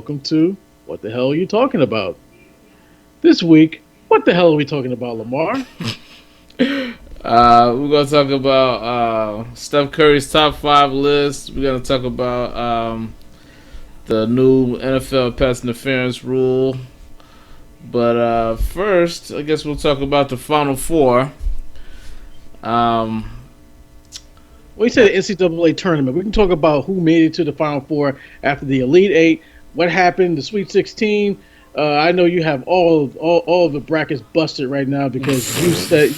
welcome to What the Hell Are You Talking About? This week, what the hell are we talking about, Lamar? We're gonna talk about Steph Curry's top five list. We're gonna talk about the new NFL pass interference rule. But first, I guess we'll talk about the Final Four. Um, We said the NCAA tournament. We can talk about who made it to the Final Four after the Elite Eight, what happened, the Sweet 16. I know you have all of the brackets busted right now because you said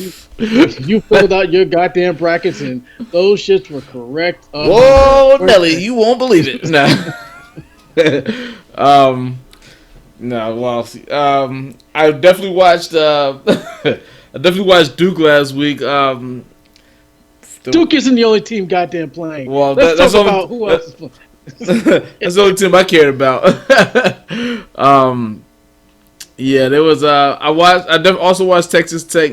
you filled out your goddamn brackets and those shits were correct. Whoa, Nelly, you won't believe it. um, no, well, I definitely watched. I definitely watched Duke last week. Duke isn't the only team goddamn playing. Well, Let's talk about who else is playing. That's the only team I cared about. Yeah, there was. I watched. Also watched Texas Tech.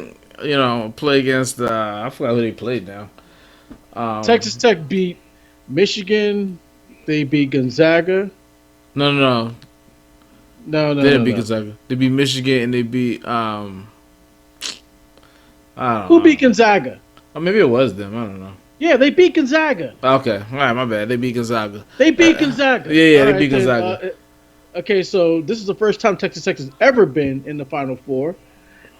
Play against. I forgot who they played now. Texas Tech beat Michigan. They beat Gonzaga. No. No. They didn't beat Gonzaga. They beat Michigan and they beat. I don't Who know. beat Gonzaga? Or maybe it was them. I don't know. Yeah, they beat Gonzaga. Okay, all right, my bad. They beat Gonzaga. They beat Gonzaga. Yeah, they beat Gonzaga. Okay, so this is the first time Texas Tech has ever been in the Final Four,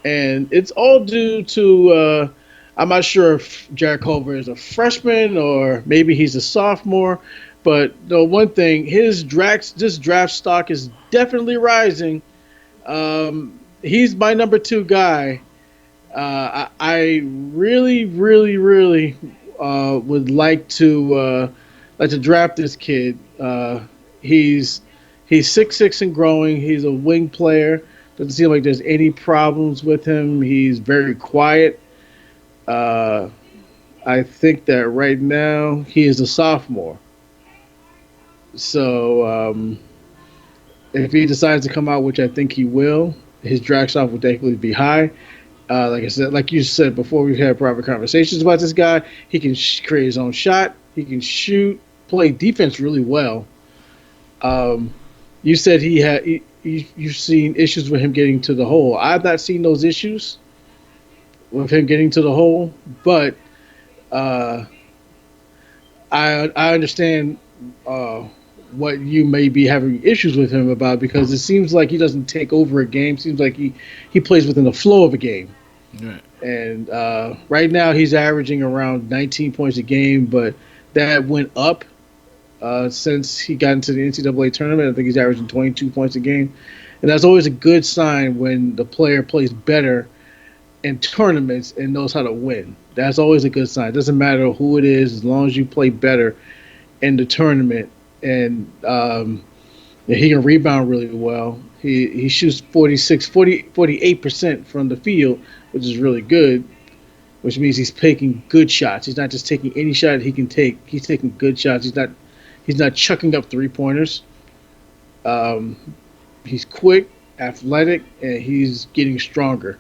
and it's all due to I'm not sure if Jared Culver is a freshman or maybe he's a sophomore, but the one thing this draft stock is definitely rising. He's my number 2 guy. I really would like to draft this kid. He's 6'6" and growing. He's a wing player. Doesn't seem like there's any problems with him. He's very quiet. I think that right now he is a sophomore. So if he decides to come out, which I think he will, his draft stock will definitely be high. Like I said, like you said before, we've had private conversations about this guy. He can create his own shot. He can shoot, play defense really well. You said you've seen issues with him getting to the hole. I've not seen those issues with him getting to the hole, but I understand what you may be having issues with him about, because it seems like he doesn't take over a game. Seems like he plays within the flow of a game. Right. And right now he's averaging around 19 points a game, but that went up since he got into the NCAA tournament. I think he's averaging 22 points a game. And that's always a good sign when the player plays better in tournaments and knows how to win. That's always a good sign. It doesn't matter who it is, as long as you play better in the tournament. And he can rebound really well. He shoots 48% from the field, which is really good, which means he's taking good shots. He's not just taking any shot he can take. He's taking good shots. He's not chucking up 3-pointers. He's quick, athletic, and he's getting stronger.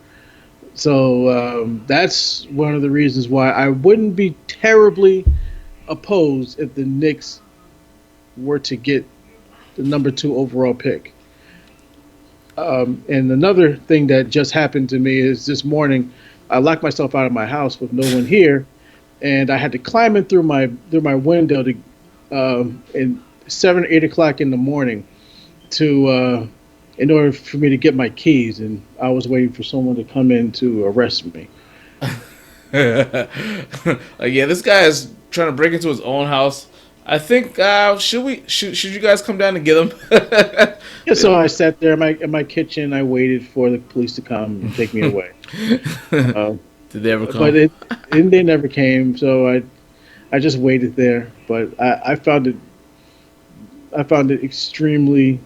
So that's one of the reasons why I wouldn't be terribly opposed if the Knicks were to get the number 2 overall pick. And another thing that just happened to me is this morning I locked myself out of my house with no one here, and I had to climb in through my window to in 7 or 8 o'clock in the morning to in order for me to get my keys, and I was waiting for someone to come in to arrest me. Yeah, this guy is trying to break into his own house. I think should you guys come down and get him? Yeah, so I sat there in my kitchen. I waited for the police to come and take me away. Did they ever come? But they never came. So I just waited there. But I found it extremely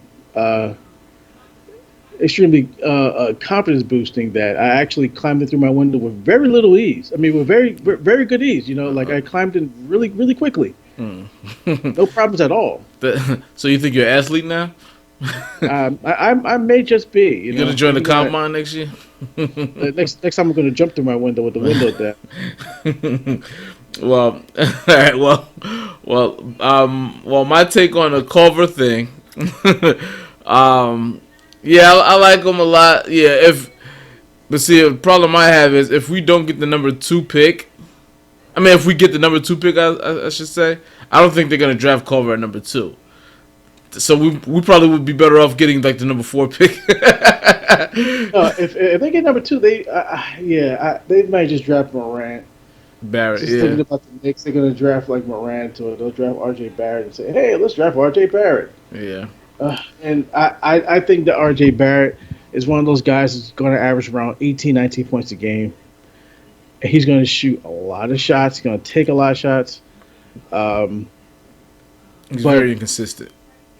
confidence boosting that I actually climbed in through my window with very little ease. I mean, with very very good ease. Like I climbed in really really quickly. No problems at all. So you think you're an athlete now? I may just be. You gonna join the combine next year? Next time I'm gonna jump through my window with the window down. Well, all right. Well, my take on the Culver thing um, yeah, I like him a lot. Yeah, but see, the problem I have is if we don't get the number two pick. I mean, if we get the number two pick, I should say, I don't think they're gonna draft Culver at number two. So we probably would be better off getting like the number four pick. No, if they get number two, they might just draft Morant. Barrett, Just yeah, thinking about the Knicks, they're gonna draft like Morant to it. They'll draft R.J. Barrett and say, "Hey, let's draft R.J. Barrett." yeah. And I think that R.J. Barrett is one of those guys that's going to average around 18, 19 points a game. And he's going to shoot a lot of shots. He's going to take a lot of shots. Um, He's but very inconsistent.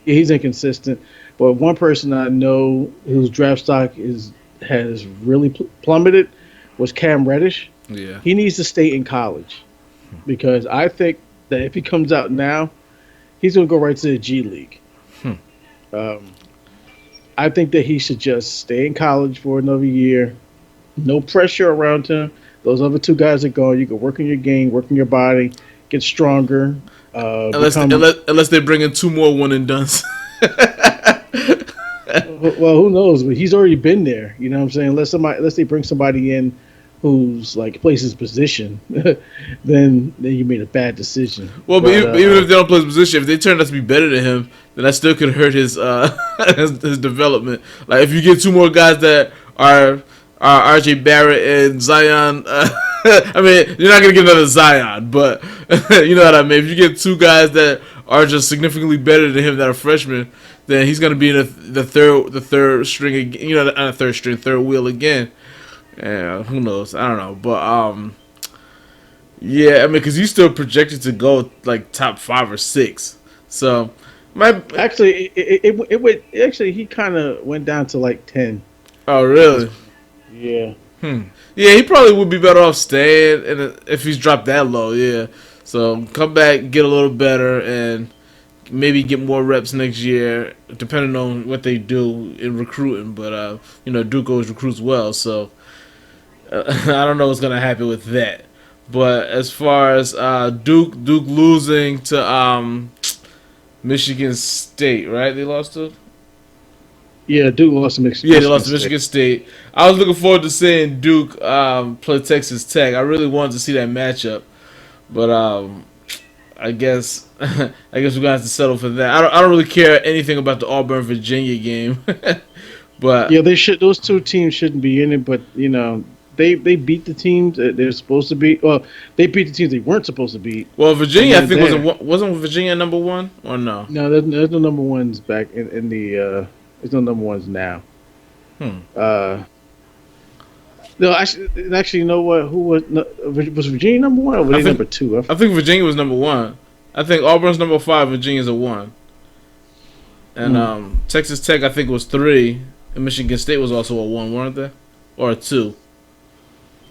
he's inconsistent. But one person I know whose draft stock has really plummeted was Cam Reddish. Yeah, He needs to stay in college because I think that if he comes out now, he's going to go right to the G League. Hmm. Um, I think that he should just stay in college for another year. No pressure around him. Those other two guys are gone. You can work on your game, work on your body, get stronger. Unless they bring in two more one and duns. Well, who knows? But he's already been there. You know what I'm saying? Unless they bring somebody in who's like plays his position, then you made a bad decision. Well, but even if they don't play his position, if they turn out to be better than him, then that still could hurt his his development. Like if you get two more guys that are R.J. Barrett and Zion. I mean, you're not gonna get another Zion, but you know what I mean. If you get two guys that are just significantly better than him that are freshmen, then he's gonna be in the third string again. You know, not third string, third wheel again. Yeah, who knows? I don't know, but yeah, I mean, because he's still projected to go like top 5 or 6. So, actually, it went. Actually, he kind of went down to like 10. Oh, really? Yeah. Yeah, he probably would be better off staying, and if he's dropped that low, yeah. So come back, get a little better, and maybe get more reps next year, depending on what they do in recruiting. But Duke always recruits well, so I don't know what's gonna happen with that. But as far as Duke losing to Michigan State, right? They lost to. Yeah, Duke lost to Michigan. Yeah, they lost to Michigan State. I was looking forward to seeing Duke play Texas Tech. I really wanted to see that matchup, but I guess we're gonna have to settle for that. I don't really care anything about the Auburn Virginia game, but yeah, they should. Those two teams shouldn't be in it, but they beat the teams that they're supposed to beat. Well, they beat the teams they weren't supposed to beat. Well, Virginia, I think wasn't Virginia number one or no? No, there's no number ones back in the. There's no number ones now. No, actually, you know what? Who was Virginia number one or were they number two? I think Virginia was number one. I think Auburn's number 5. Virginia's a 1. And Texas Tech, I think, was 3. And Michigan State was also a 1, weren't they? Or a 2.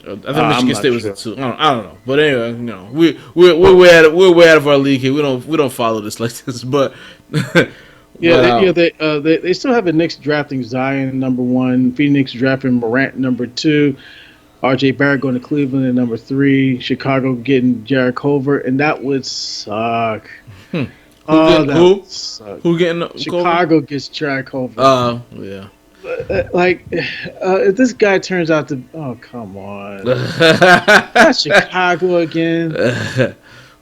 I think Michigan State was a 2. I don't know. But anyway, we're way out of our league here. We don't follow this like this. But they still have the Knicks drafting Zion number 1, Phoenix drafting Morant number 2, R.J. Barrett going to Cleveland at number 3, Chicago getting Jarrett Culver, and that would suck. Who getting Chicago Culver? Gets Jarrett Culver. Oh, yeah. If this guy turns out to, come on, not Chicago again.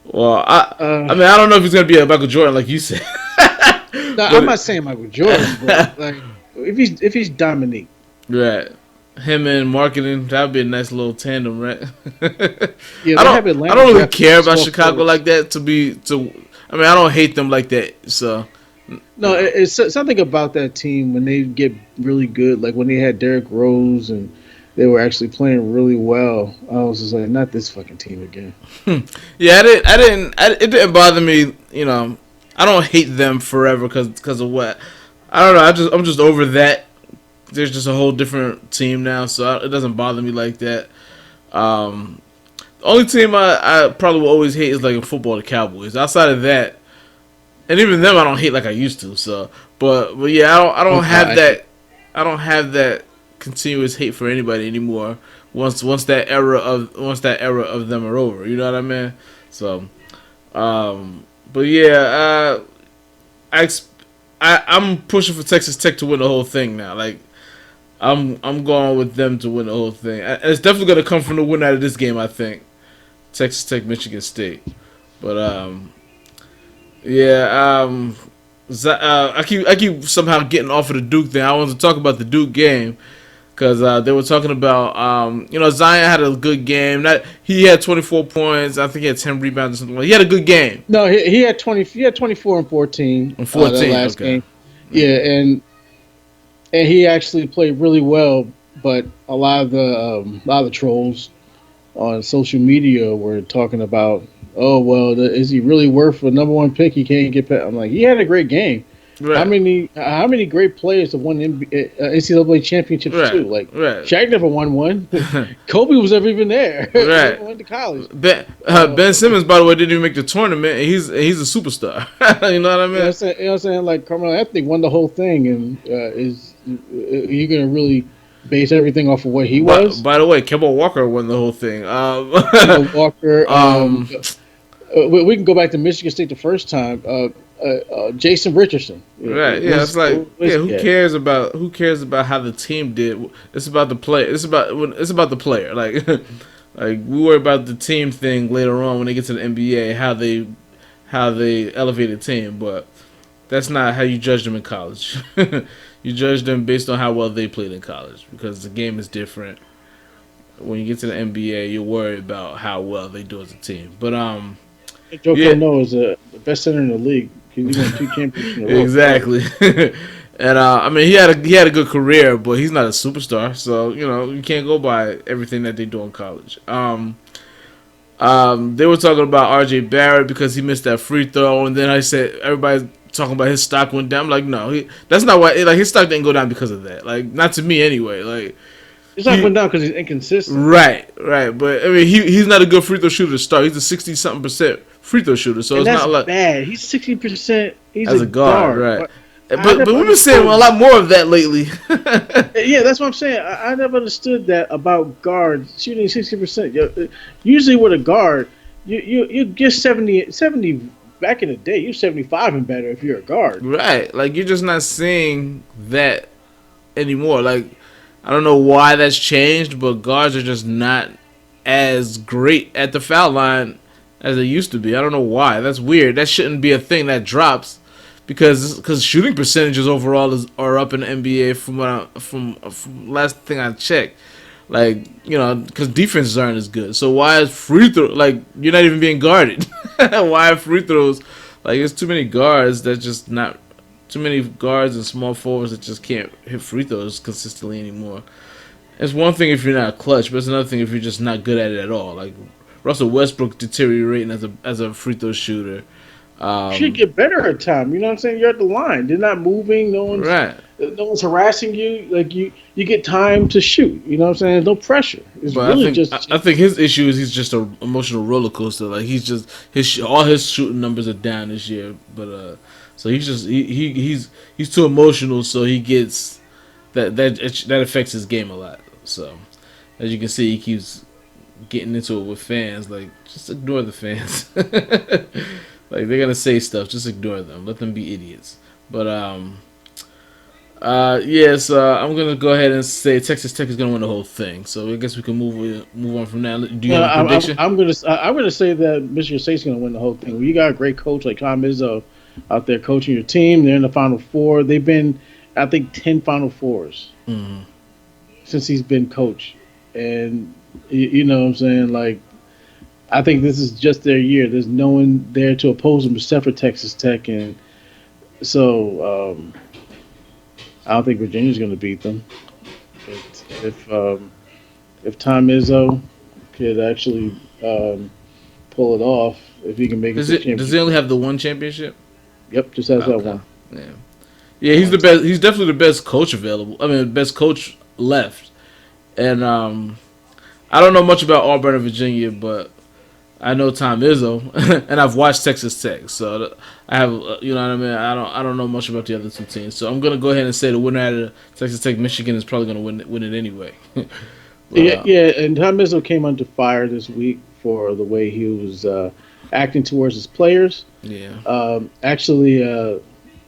Well, I mean, I don't know if he's gonna be a Michael Jordan like you said. No, I'm not saying Michael Jordan, but like if he's Dominique, right? Him and marketing, that would be a nice little tandem, right? Yeah, I don't really care about Chicago like that. I mean, I don't hate them like that. So no, it's something about that team when they get really good, like when they had Derrick Rose and they were actually playing really well. I was just like, not this fucking team again. Yeah, it didn't bother me. I don't hate them forever because of what. I don't know. I'm just over that. There's just a whole different team now, so it doesn't bother me like that. The only team I probably will always hate is like in football, the Cowboys. Outside of that, and even them I don't hate like I used to. So, but yeah, I don't have that. I don't have that continuous hate for anybody anymore. Once that era of them are over, you know what I mean? So, but yeah, I'm pushing for Texas Tech to win the whole thing now. Like I'm going with them to win the whole thing. And it's definitely going to come from the win out of this game. I think Texas Tech, Michigan State. But yeah. I keep somehow getting off of the Duke thing. I wanted to talk about the Duke game because they were talking about Zion had a good game. He had 24 points. I think he had 10 rebounds or something. He had a good game. No, he had 20. He had 24 and 14. And That 14, last okay. game. Yeah, and he actually played really well. But a lot of the trolls on social media were talking about, oh well, is he really worth a number one pick? He can't get past. I'm like, he had a great game. Right, How many great players have won NCAA championships too? right, Like right. Shaq never won one. Kobe was never even there. He Right. never went to college. Ben Simmons, by the way, didn't even make the tournament. He's a superstar. You know what I mean? You know what I'm saying? Like Carmelo Anthony won the whole thing, and is you're gonna really base everything off of what he was? By the way, Kemba Walker won the whole thing. Kemba Walker. Um, We can go back to Michigan State the first time. Jason Richardson. right? Yeah, it's like who Yeah. cares about how the team did? It's about the play. It's about the player. Like like we worry about the team thing later on when they get to the NBA, how they elevate a team, but that's not how you judge them in college. You judge them based on how well they played in college because the game is different. When you get to the NBA, you're worried about how well they do as a team. But Joe yeah, Cano is the best center in the league. He won two championships in a row. exactly. And I mean, he had a good career, but he's not a superstar. So you can't go by everything that they do in college. They were talking about R.J. Barrett because he missed that free throw, and then I said everybody's talking about his stock went down. I'm like, no, that's not why. Like his stock didn't go down because of that. Like not to me anyway. Like It's not going down because he's inconsistent. right. But I mean, he's not a good free throw shooter to start. He's a 60-something% free throw shooter, so And it's that's not like bad. He's 60%. He's as a a guard, guard. right? I But never we've been seeing a understood. lot more of that lately. Yeah, that's what I'm saying. I never understood that about guards shooting 60%. Usually with a guard, you get 70 back in the day. You're 75 and better if you're a guard. Right. Like you're just not seeing that anymore. Like I don't know why that's changed, but guards are just not as great at the foul line as they used to be. I don't know why. That's weird. That shouldn't be a thing that drops because shooting percentages overall are up in the NBA from last thing I checked. Like because defenses aren't as good. So why is free throw like you're not even being guarded? Why are free throws like there's too many guards that just not too many guards and small forwards that just can't hit free throws consistently anymore. It's one thing if you're not clutch, but it's another thing if you're just not good at it at all. Like Russell Westbrook deteriorating as a free throw shooter. You should get better at time. You know what I'm saying? You're at the line. They're not moving. Right. No one's harassing you. Like you get time to shoot. You know what I'm saying? No pressure. It's But really just. I think his issue is he's just an emotional roller coaster. Like he's just all his shooting numbers are down this year. But so he's just he's too emotional. So he gets that affects his game a lot. So as you can see, he keeps getting into it with fans. Like just ignore the fans. Like they're gonna say stuff, just ignore them. Let them be idiots. But yes, I'm gonna go ahead and say Texas Tech is gonna win the whole thing. So I guess we can move on from that. Do you have a prediction? I'm gonna say that Michigan State's gonna win the whole thing. Well, you got a great coach like Tom Izzo out there coaching your team. They're in the Final Four. They've been, I think, 10 Final Fours since he's been coach, and you know what I'm saying. Like, I think this is just their year. There's no one there to oppose them except for Texas Tech, and so I don't think Virginia's going to beat them. But if Tom Izzo could actually pull it off, if he can make it Does to the it? Does he championship, only have the one championship? yep, just has that Okay. one. Yeah. Yeah, he's the best. He's definitely the best coach available. I mean, best coach left. And I don't know much about Auburn and Virginia, but I know Tom Izzo, and I've watched Texas Tech, so I have, you know what I mean. I don't know much about the other two teams, so I'm gonna go ahead and say the winner out of Texas Tech, Michigan, is probably gonna win it anyway. But, Yeah, and Tom Izzo came under fire this week for the way he was acting towards his players. yeah, Actually,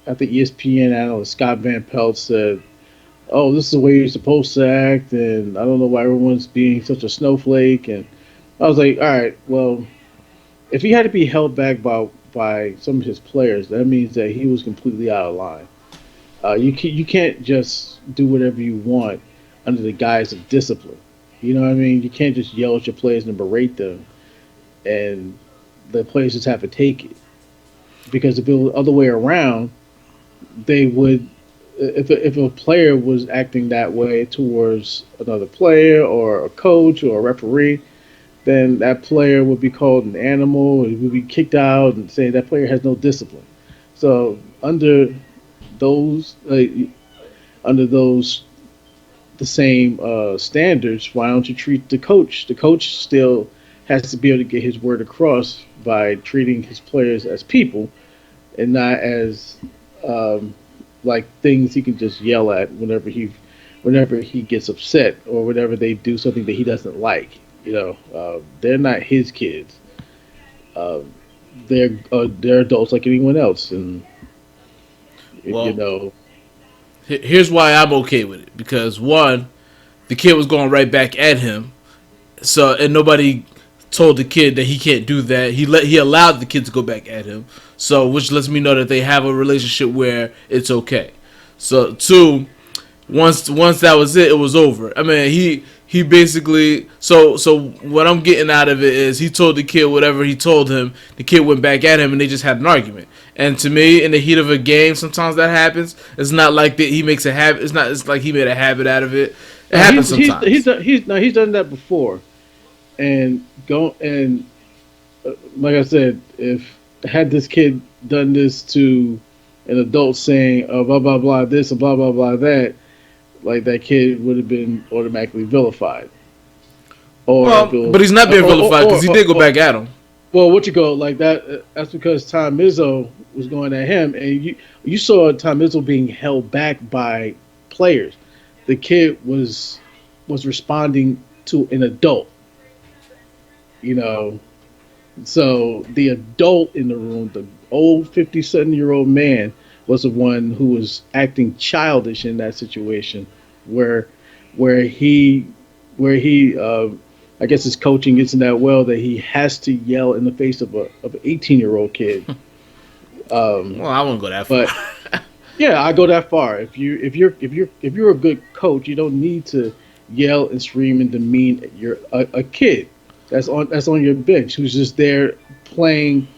I think ESPN analyst Scott Van Pelt said, "Oh, this is the way you're supposed to act," and I don't know why everyone's being such a snowflake. And I was like, "All right, well, if he had to be held back by some of his players, that means that he was completely out of line. You can't just do whatever you want under the guise of discipline. You know what I mean? You can't just yell at your players and berate them, and the players just have to take it. Because if it was the other way around, they would. If a player was acting that way towards another player or a coach or a referee, then that player would be called an animal. He would be kicked out and say that player has no discipline. So those, like, under those the same standards, why don't you treat the coach? The coach still has to be able to get his word across by treating his players as people and not as um, like things he can just yell at whenever he gets upset or whenever they do something that he doesn't like. They're not his kids. Uh, they're adults like anyone else, and you Well, know. here's why I'm okay with it. Because one, the kid was going right back at him. So and nobody told the kid that he can't do that. He allowed the kid to go back at him. So which lets me know that they have a relationship where it's okay. So two, once that was it, it was over. I mean, he basically so what I'm getting out of it is he told the kid whatever he told him. The kid went back at him and they just had an argument. And to me, in the heat of a game, sometimes that happens. It's not like that he makes a habit. It's not. It's like he made a habit out of it. It No, happens sometimes. he's done that before, and go and like I said, if had this kid done this to an adult saying blah blah blah this and blah blah blah that, like that kid would have been automatically vilified. Or if Well, it but was, he's not being vilified because he did go back at him. well, what you go like that? That's because Tom Izzo was going at him, and you saw Tom Izzo being held back by players. The kid was responding to an adult, you know. So the adult in the room, the old 57-year-old man, was the one who was acting childish in that situation, where where he where he I guess his coaching isn't that well that he has to yell in the face of an 18-year-old kid. Um, Well, I wouldn't go that but far. yeah, I go that far. If you're a good coach, you don't need to yell and scream and demean a kid that's on your bench who's just there playing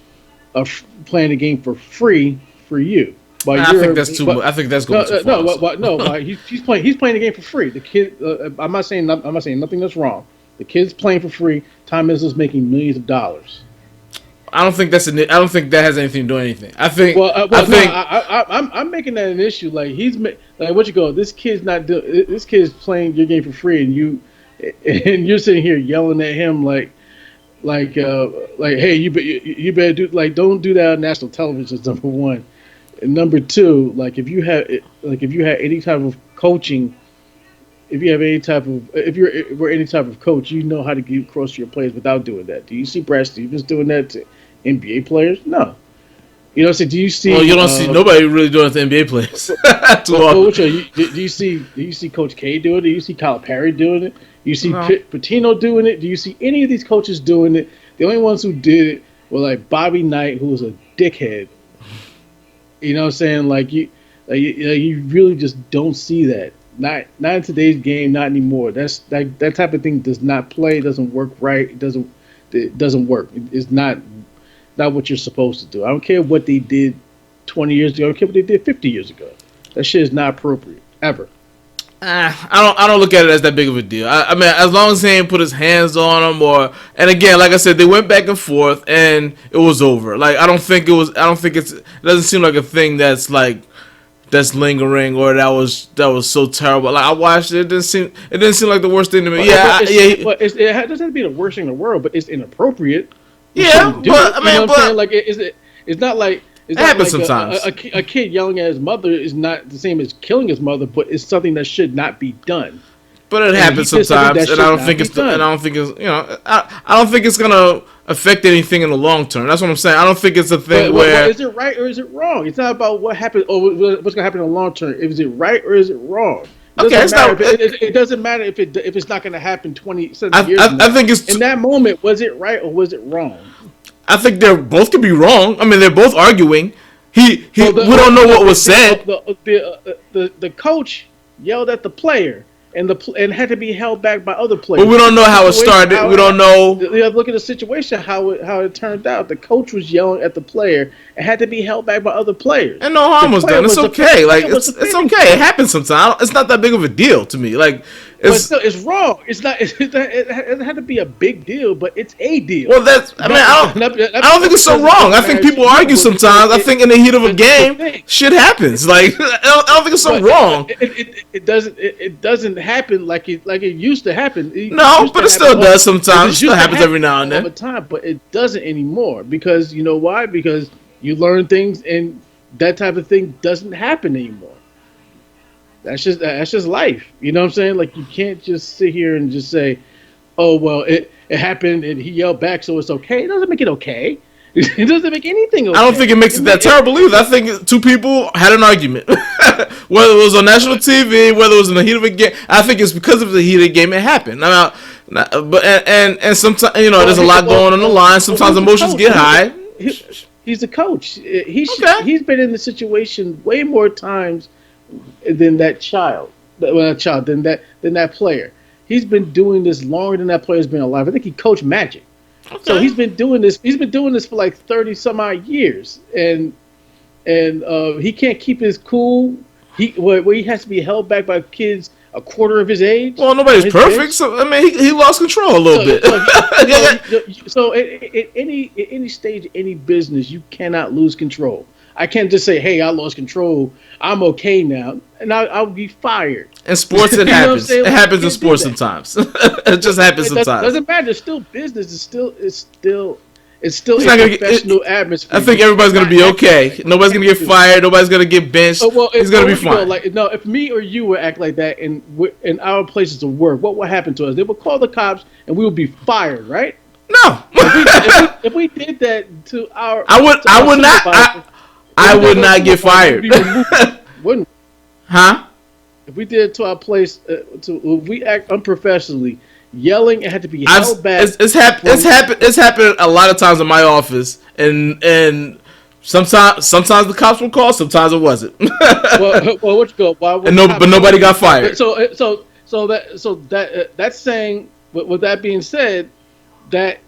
playing a game for free for you. But I think you're that's too. I think that's no going too no far. So. no. He's playing the game for free. The kid. I'm not saying nothing that's wrong. The kid's playing for free. Tom Izzo's making millions of dollars. I don't think that's an. I don't think that has anything to do with anything. I think. I Well, no, think. I'm making that an issue. Like like what you go. This kid's not doing. This kid's playing your game for free, and and you're sitting here yelling at him like hey, you better do like don't do that on national television. Is number one, and number two, like if you had any type of coaching, if you have any type of if we're any type of coach, you know how to get across to your players without doing that. Do you see Brad Stevens doing that to NBA players? No. You know what I'm saying? Do you Well, see? you don't see nobody really doing it to NBA players too Which often. do you see Coach K doing it? Do you see Calipari doing it? Do you see No. Patino doing it? Do you see any of these coaches doing it? The only ones who did it were like Bobby Knight, who was a dickhead. You know what I'm saying? You really just don't see that. Not in today's game, not anymore. That type of thing does not play. It doesn't work right. It doesn't work. It's not what you're supposed to do. I don't care what they did 20 years ago. I don't care what they did 50 years ago. That shit is not appropriate ever. I don't look at it as that big of a deal. I mean, as long as he ain't put his hands on him, or and again, like I said, they went back and forth, and it was over. Like I don't think it was. I don't think it's. It doesn't seem like a thing that's lingering or that was so terrible. Like I watched it, it didn't seem like the worst thing to me. But, Yeah, but, it's, yeah, but it doesn't have to be the worst thing in the world, but it's inappropriate. You yeah. shouldn't do But it. I You know mean, what I'm saying? but It's not like it's it not happens like sometimes. a kid yelling at his mother is not the same as killing his mother, but it's something that should not be done. But it and he happens did something sometimes, that and I should don't not think be it's and I done. don't think it's I don't think it's gonna affect anything in the long term. That's what I'm saying. I don't think it's a thing But where is it right or is it wrong? It's not about what happened or what's going to happen in the long term. Is it right or is it wrong? It okay, doesn't it's matter not. if it doesn't matter if it's not going to happen 70 years from I now. think it's. In that moment, was it right or was it wrong? I think they're both could be wrong. I mean, they're both arguing. Well, We don't know what was said. the coach yelled at the player, and had to be held back by other But players. we Look don't at the know how it situation, started. We don't know. look at the situation how it turned out. The coach was yelling at the player and had to be held back by other players. And no The harm was player done. It's was okay. the Like player was it's offending okay. It him. happens sometimes. It's not that big of a deal to me. Like But it's still, it's wrong. It's not. It had to be a big deal, but it's a deal. well. That's. I mean, I don't think it's so wrong. I think people argue sometimes. I think in the heat of a It's the game, thing. shit happens. Like I don't think it's so But wrong. it doesn't happen like it used to happen. It No, used but to it happen still all, does sometimes. It it still used to happens happen every now and all the then. time, but it doesn't anymore because you know why? Because you learn things and that type of thing doesn't happen anymore. That's just life. You know what I'm saying? Like you can't just sit here and just say, "Oh well, it happened and he yelled back, so it's okay." It doesn't make it okay. It doesn't make anything I don't okay. think it makes it that terrible either. I think two people had an argument, whether it was on national TV, whether it was in the heat of a game. I think it's because of the heat of the game it happened. But and sometimes there's a lot going on the line. Sometimes Who's the emotions coach? get high. He's the coach. Okay. He's been in the situation way more times than that child. Well, not child than that player. He's been doing this longer than that player's been alive. I think he coached Magic. So Okay. he's been doing this. He's been doing this for like 30 some odd years, and he can't keep his cool. Where he has to be held back by kids a quarter of his age. Well, On nobody's his perfect, bench. so I mean he lost control a little bit. So at any stage, any business, you cannot lose control. I can't just say, "Hey, I lost control. I'm okay now," and I'll be fired. In sports, it You know what I'm happens. saying? It Like, happens you in can't do sports that. sometimes. It just happens It sometimes. doesn't matter. It's still business. It's still It's a not gonna professional atmosphere. I think You everybody's gonna cannot be act okay. like Nobody's gonna get that. fired. Nobody's gonna get benched. Well, He's gonna be you know, fine. like no, if me or you would act like that in our places of work, what would happen to us? They would call the cops and we would be fired, right? No, If we did that to our I would not. supervisor, I if we would did that to not our get supervisor, fired. we'd be removed, wouldn't we? Huh? If we did it to our place, if we act unprofessionally, yelling, it had to be held back. It's happened a lot of times in my office, and sometimes the cops will call, sometimes it wasn't. well, what you go? Why? And but nobody got fired. So that's saying. With that being said, that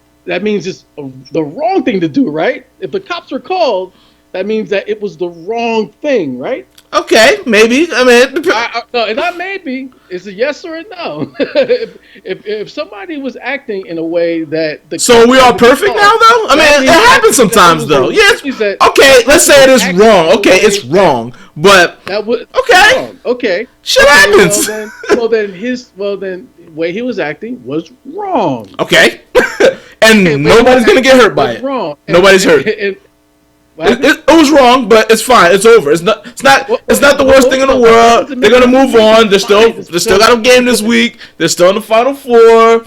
means it's the wrong thing to do, right? If the cops were called, that means that it was the wrong thing, right? Okay, maybe. I mean, it depends. No, and not maybe. It's a yes or a no. if somebody was acting in a way that the So we are perfect now, though. I mean, it happens sometimes, though. Yes. Okay, let's say it is wrong. Okay, it's wrong, but that would okay, wrong. Okay, shit happens. Well then, the way he was acting was wrong. Okay, and nobody's gonna get hurt by it. Wrong. Nobody's hurt. It was wrong, but it's fine. It's over. It's not. It's not the worst thing in the world. They're gonna move on. They still got a game this week. They're still in the Final Four.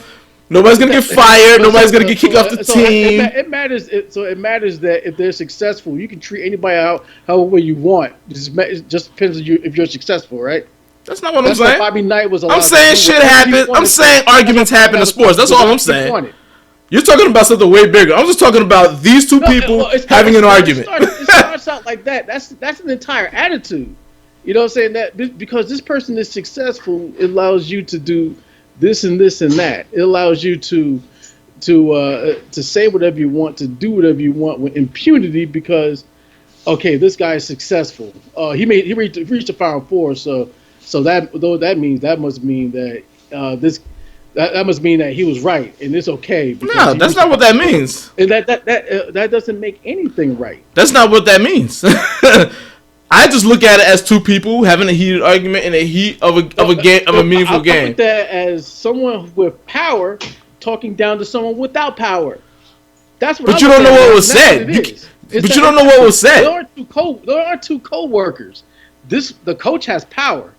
Nobody's gonna get fired. Nobody's gonna get kicked off the team. It matters. It matters that if they're successful, you can treat anybody out however you want. It just depends on you if you're successful, right? That's not what I'm That's why saying. Bobby Knight was allowed. I'm saying shit happens. I'm saying arguments happen in sports. That's all I'm saying. You're talking about something way bigger. I'm just talking about these two people having an argument. It starts out like that. That's an entire attitude. You know what I'm saying? That because this person is successful, it allows you to do this and this and that. It allows you to say whatever you want, to do whatever you want with impunity because, okay, this guy is successful. He reached the Final Four, so that must mean that that must mean that he was right and it's okay. No, that's not what that means. And that doesn't make anything right. That's not what that means. I just look at it as two people having a heated argument in the heat of a game of a meaningful game. I look at that as someone with power talking down to someone without power. That's what. But you don't know what was said. But you don't know what was said. There are two co-workers. The coach has power.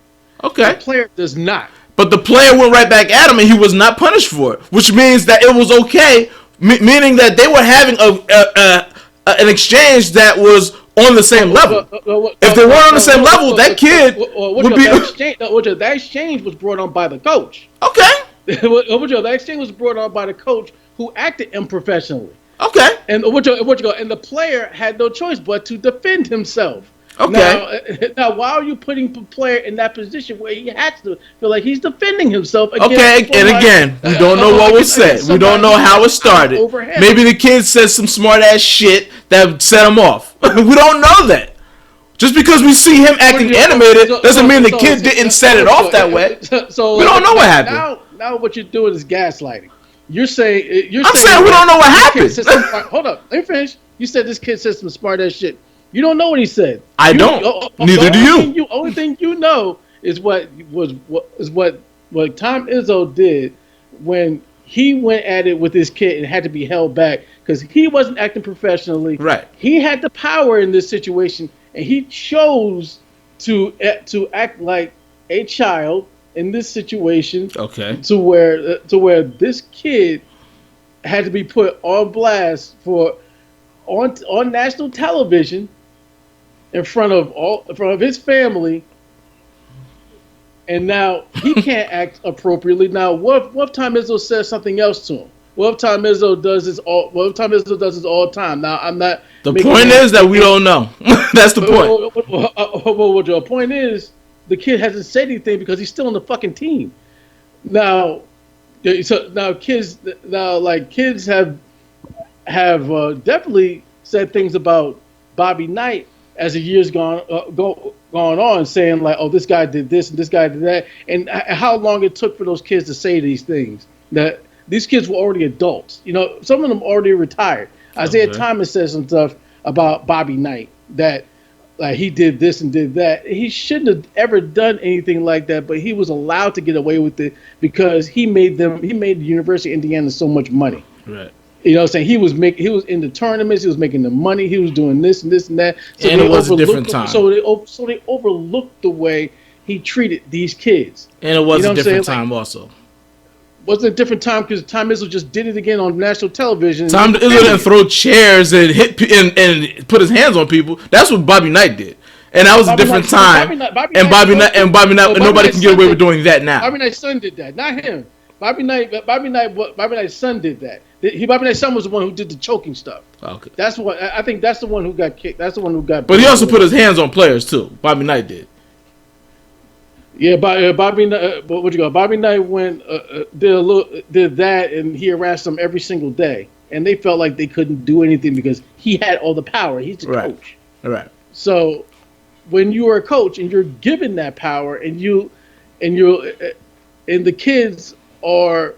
Okay. The player does not. But the player went right back at him, and he was not punished for it, which means that it was okay. Meaning that they were having an exchange that was on the same level. If they weren't on the same level, that kid would be that exchange was brought on by the coach. Okay. That exchange was brought on by the coach who acted unprofessionally. Okay. And and the player had no choice but to defend himself. Okay. Now, why are you putting the player in that position where he has to feel like he's defending himself? Okay, and again, we don't know what was said. We don't know how it started. Maybe the kid said some smart ass shit that set him off. We don't know that. Just because we see him acting animated doesn't mean the kid didn't set it off that way. So we don't know what happened. Now what you're doing is gaslighting. I'm saying we don't know what happened. Hold up, let me finish. You said this kid said some smart ass shit. You don't know what he said. I don't. Neither do you. Only thing you know is what Tom Izzo did when he went at it with this kid and had to be held back because he wasn't acting professionally. Right. He had the power in this situation, and he chose to act like a child in this situation. Okay. To where this kid had to be put on blast on national television in front of his family, and now he can't act appropriately. Now, what if Tom Izzo says something else to him? What if Tom Izzo does this all the time? Now, I'm not. The point is that we don't know. That's the point. The point is the kid hasn't said anything because he's still on the fucking team. Now, kids have definitely said things about Bobby Knight as the years gone on, saying like, "Oh, this guy did this and this guy did that," and how long it took for those kids to say these things. That these kids were already adults. You know, some of them already retired. Isaiah Thomas said some stuff about Bobby Knight that like he did this and did that. He shouldn't have ever done anything like that, but he was allowed to get away with it because he made the University of Indiana so much money. Right. You know what I'm saying? He was in the tournaments, he was making the money, he was doing this and this and that. So and it was a different time. So they overlooked the way he treated these kids. And it was a different time also. Wasn't a different time because Tom Izzo just did it again on national television. Tom Izzo didn't throw chairs and hit and put his hands on people. That's what Bobby Knight did. And that was a different time. Bobby Knight, nobody can get away with doing that now. Bobby Knight's son did that, not him. Bobby Knight's son did that. Bobby Knight's son was the one who did the choking stuff. Okay. That's what I think. That's the one who got kicked. That's the one who got. But he also put his hands on players too. Bobby Knight did. Yeah, Bobby Knight went did that, and he harassed them every single day, and they felt like they couldn't do anything because he had all the power. He's the coach. Right. So when you are a coach and you're given that power, and the kids are.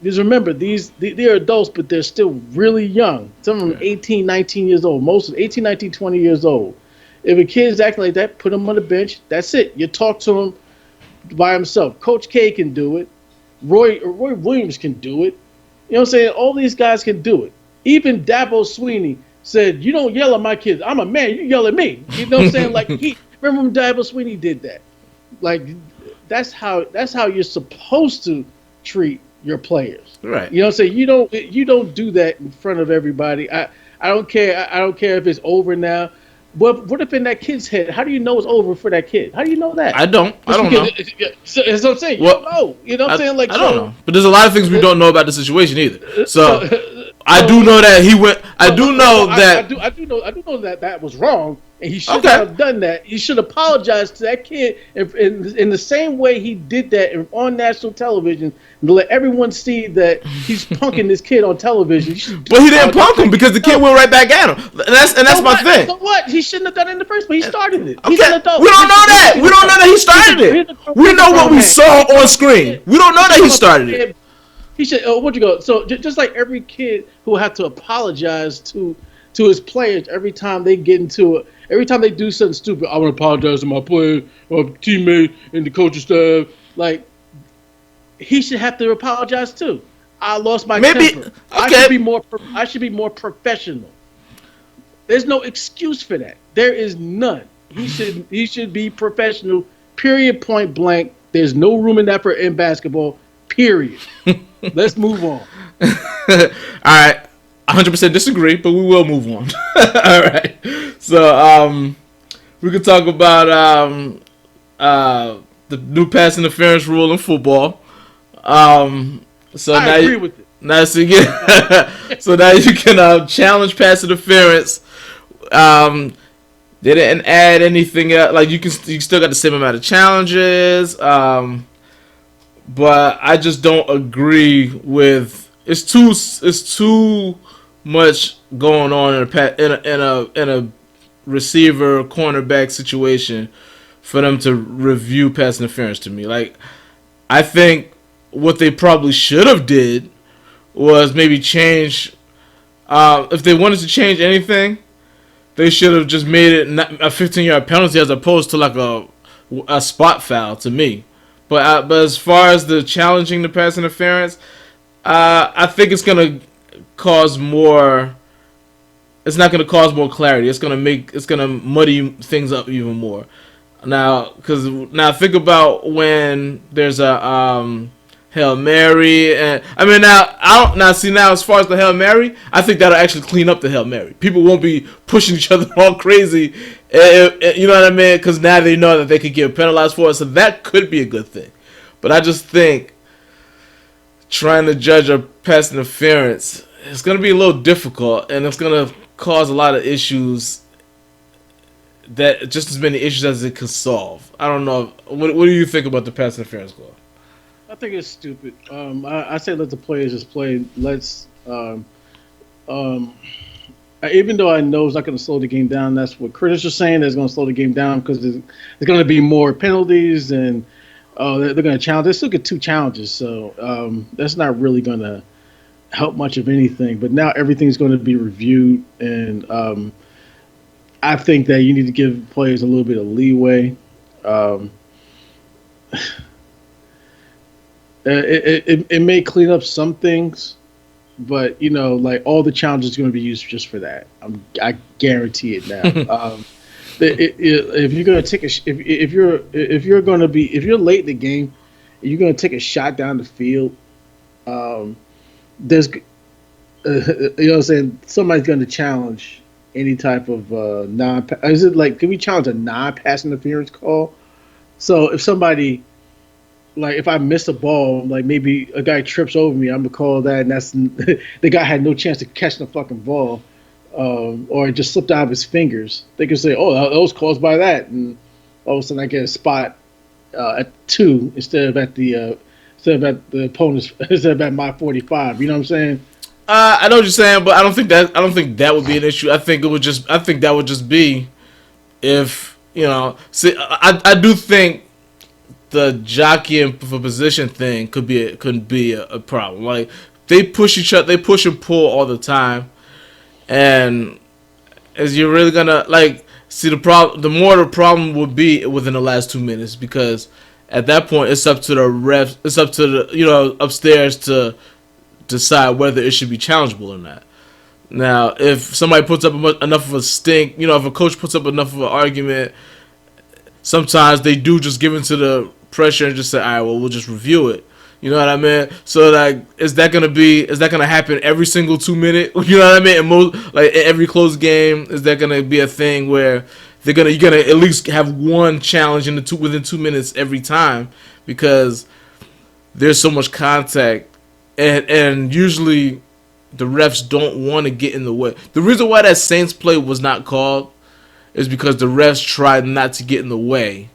Because remember, they're adults, but they're still really young. Some of them 18, 19 years old. Most of 18, 19, 20 years old. If a kid's acting like that, put him on the bench. That's it. You talk to him by himself. Coach K can do it. Roy Williams can do it. You know what I'm saying? All these guys can do it. Even Dabo Sweeney said, "You don't yell at my kids. I'm a man. You yell at me." You know what I'm saying? Like remember when Dabo Sweeney did that? Like that's how you're supposed to treat your players. Right. You know what I'm saying? You don't do that in front of everybody. I don't care. I don't care if it's over now. What if in that kid's head? How do you know it's over for that kid? How do you know that? I don't know. So, that's what I'm saying. You don't know. You know what I'm saying? Like I don't know. But there's a lot of things we don't know about the situation either. So I do know that he went. I do know that was wrong, and he should not have done that. He should apologize to that kid in the same way he did that on national television to let everyone see that he's punking this kid on television. But he didn't punk him because the kid went right back at him. And that's my thing. So what? He shouldn't have done it in the first place. He started it. Okay. We don't know that. We don't know that he started it. We know what we saw on screen. We don't know that he started it. He should. Where'd you go? So just like every kid who had to apologize to his players every time they get into it, every time they do something stupid, I want to apologize to my players, my teammate, and the coaching staff. Like he should have to apologize too. I lost my temper. Okay. I should be more professional. There's no excuse for that. There is none. He should be professional. Period. Point blank. There's no room in that for in basketball. Period. Let's move on. All right. 100% disagree, but we will move on. All right. So we could talk about the new pass interference rule in football. Um, so I now, agree with it. now so, you so now you can challenge pass interference. Um, they didn't add anything else. Like you still got the same amount of challenges. But I just don't agree with it's too much going on in a receiver cornerback situation for them to review pass interference to me. Like I think what they probably should have did was maybe change. If they wanted to change anything, they should have just made it a 15-yard penalty as opposed to like a spot foul to me. But as far as the challenging the pass interference, I think it's cause more. It's not gonna cause more clarity. It's gonna muddy things up even more. Now think about when there's a Hail Mary, and I mean now I don't now see now as far as the Hail Mary, I think that'll actually clean up the Hail Mary. People won't be pushing each other all crazy, you know what I mean? Because now they know that they could get penalized for it, so that could be a good thing. But I just think trying to judge a pass interference it's gonna be a little difficult, and it's gonna cause a lot of issues that just as many issues as it could solve. I don't know. What do you think about the pass interference call? I think it's stupid. I say let the players just play. Let's. Um, Even though I know it's not going to slow the game down, that's what critics are saying. That's going to slow the game down because there's going to be more penalties and they're going to challenge. They still get two challenges, so that's not really going to help much of anything. But now everything's going to be reviewed, and I think that you need to give players a little bit of leeway. Um, it may clean up some things, but like all the challenges are going to be used just for that. I guarantee it now. If you're going to take if you're late in the game, and you're going to take a shot down the field. There's you know what I'm saying, somebody's going to challenge any type of non. Is it like can we challenge a non-pass interference call? So if somebody like if I miss a ball, like maybe a guy trips over me, I'm gonna call that, and that's the guy had no chance to catch the fucking ball, or it just slipped out of his fingers. They could say, "Oh, that was caused by that," and all of a sudden I get a spot at 2 instead of at the opponent's instead of at my 45. You know what I'm saying? I know what you're saying, but I don't think that would be an issue. I think that would just be if See, I do think the jockeying for position thing could be a problem. Like they push each other, they push and pull all the time, and is you're really gonna like see the problem? The more the problem would be within the last 2 minutes, because at that point it's up to the refs, it's up to the upstairs to decide whether it should be challengeable or not. Now, if somebody puts up enough of a stink, if a coach puts up enough of an argument, sometimes they do just give into the pressure and just say, all right, well, we'll just review it. You know what I mean? So, like, is that gonna happen every single 2 minute? You know what I mean? In most, like, every close game, is that gonna be a thing where you're gonna at least have one challenge within 2 minutes every time, because there's so much contact, and usually the refs don't want to get in the way. The reason why that Saints play was not called is because the refs tried not to get in the way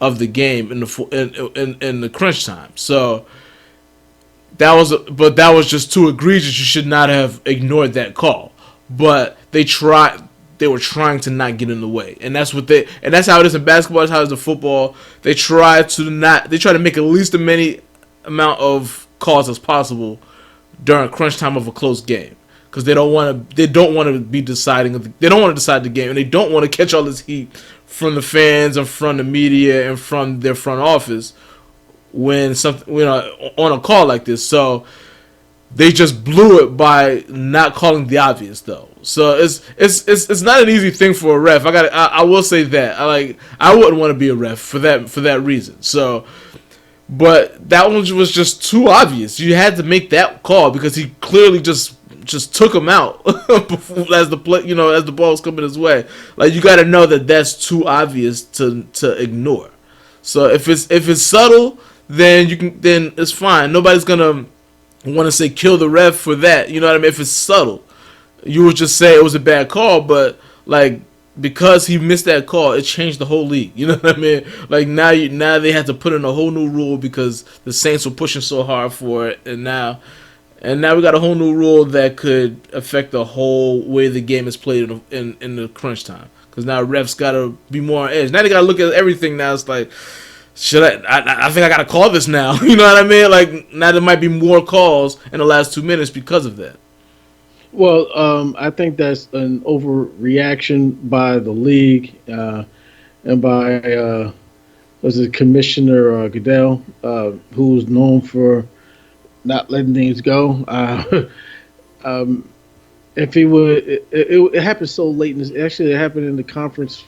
of the game in the crunch time. So that was just too egregious. You should not have ignored that call. But they were trying to not get in the way, and that's how it is in basketball. That's how it is in football. They try to make at least as many amount of calls as possible during crunch time of a close game, because they don't want to be deciding. They don't want to decide the game, and they don't want to catch all this heat from the fans and from the media and from their front office when something on a call like this. So they just blew it by not calling the obvious, though. So it's not an easy thing for a ref. I will say that I wouldn't want to be a ref for that reason. So But that one was just too obvious. You had to make that call because he clearly just took him out as the play, as the ball was coming his way. Like, you got to know that that's too obvious to ignore. So if it's subtle, then then it's fine. Nobody's gonna want to say kill the ref for that. You know what I mean? If it's subtle, you would just say it was a bad call. But like, because he missed that call, it changed the whole league. You know what I mean? Like, now they had to put in a whole new rule because the Saints were pushing so hard for it, and now we got a whole new rule that could affect the whole way the game is played in the crunch time. Because now refs got to be more on edge. Now they got to look at everything. Now it's like, should I think I got to call this now. You know what I mean? Like, now there might be more calls in the last 2 minutes because of that. Well, I think that's an overreaction by the league and by was it Commissioner Goodell, who's known for not letting things go. Um, if he would, it happened so late. Actually, it happened in the conference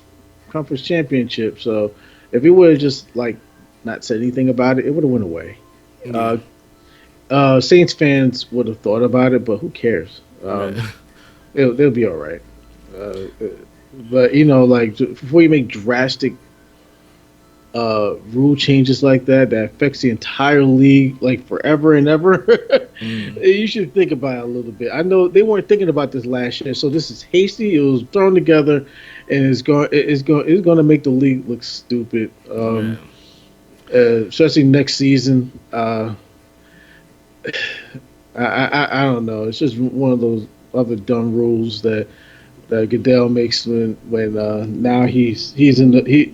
championship. So if he would have just like not said anything about it, it would have went away. Yeah. Saints fans would have thought about it, but who cares? Right. They'll be all right. Uh, but like before you make drastic rule changes like that affects the entire league like forever and ever, Mm. you should think about it a little bit. I know they weren't thinking about this last year, so this is hasty. It was thrown together, and it's going to make the league look stupid. Yeah. Especially next season. I don't know. It's just one of those other dumb rules that Goodell makes when now he's in the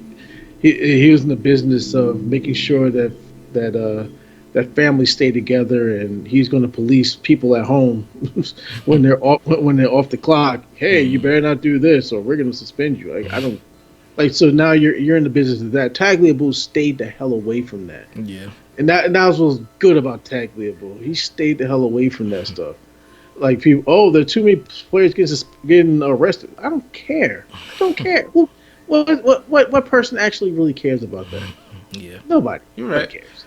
he was in the business of making sure that families stay together, and he's going to police people at home when they're off the clock. Hey, you better not do this, or we're going to suspend you. Like, I don't like. So now you're in the business of that. Tagliabue stayed the hell away from that. Yeah. And that was what was good about Tagliabue. He stayed the hell away from that stuff. Like, people, oh, there are too many players getting arrested. I don't care. I don't care. What person actually really cares about that? Yeah. Nobody. You're Nobody right. cares.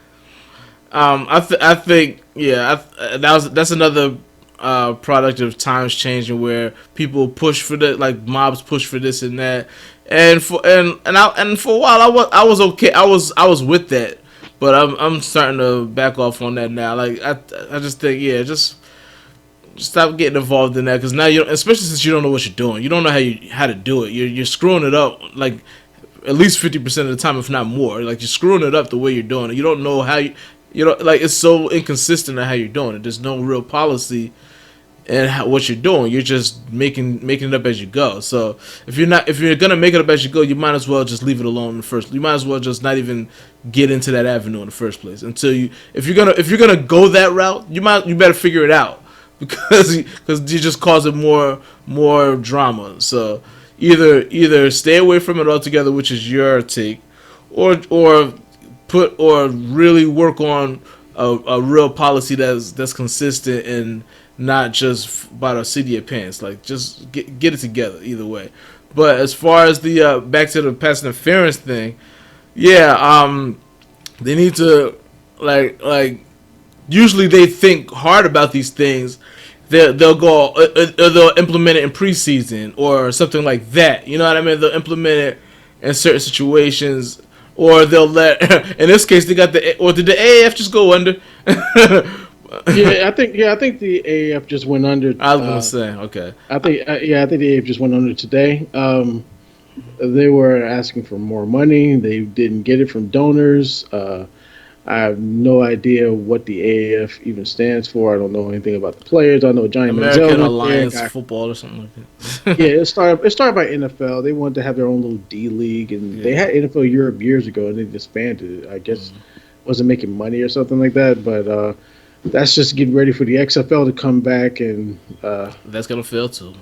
I think that's another product of times changing where people push for that, like mobs push for this and that, and for a while I was okay. I was with that, but I'm starting to back off on that now. Like, I just think, yeah, just stop getting involved in that, because now especially since you don't know what you're doing, you don't know how to do it. You're screwing it up like at least 50% of the time, if not more. Like, you're screwing it up the way you're doing it. You don't know how like, it's so inconsistent in how you're doing it. There's no real policy in what you're doing. You're just making it up as you go. So if you're gonna make it up as you go, you might as well just leave it alone in the first. You might as well just not even get into that avenue in the first place until if you're gonna go that route, you better figure it out, because you're just causing more drama. So either stay away from it altogether, which is your take, or really work on a real policy that's consistent and not just by the seat of your pants. Like, just get it together either way. But as far as the back to the pass interference thing, yeah, they need to like usually they think hard about these things. They'll go they'll implement it in preseason or something like that. You know what I mean? They'll implement it in certain situations, or they'll let. In this case, they got or did the AAF just go under? I think the AAF just went under. I was gonna say, okay. I think the AAF just went under today. They were asking for more money. They didn't get it from donors. I have no idea what the AAF even stands for. I don't know anything about the players. I know Johnny American Manziel Alliance Football or something like that. Yeah, it started by NFL. They wanted to have their own little D league, and they had NFL Europe years ago, and they disbanded it. I guess wasn't making money or something like that. But that's just getting ready for the XFL to come back, and That's gonna fail too.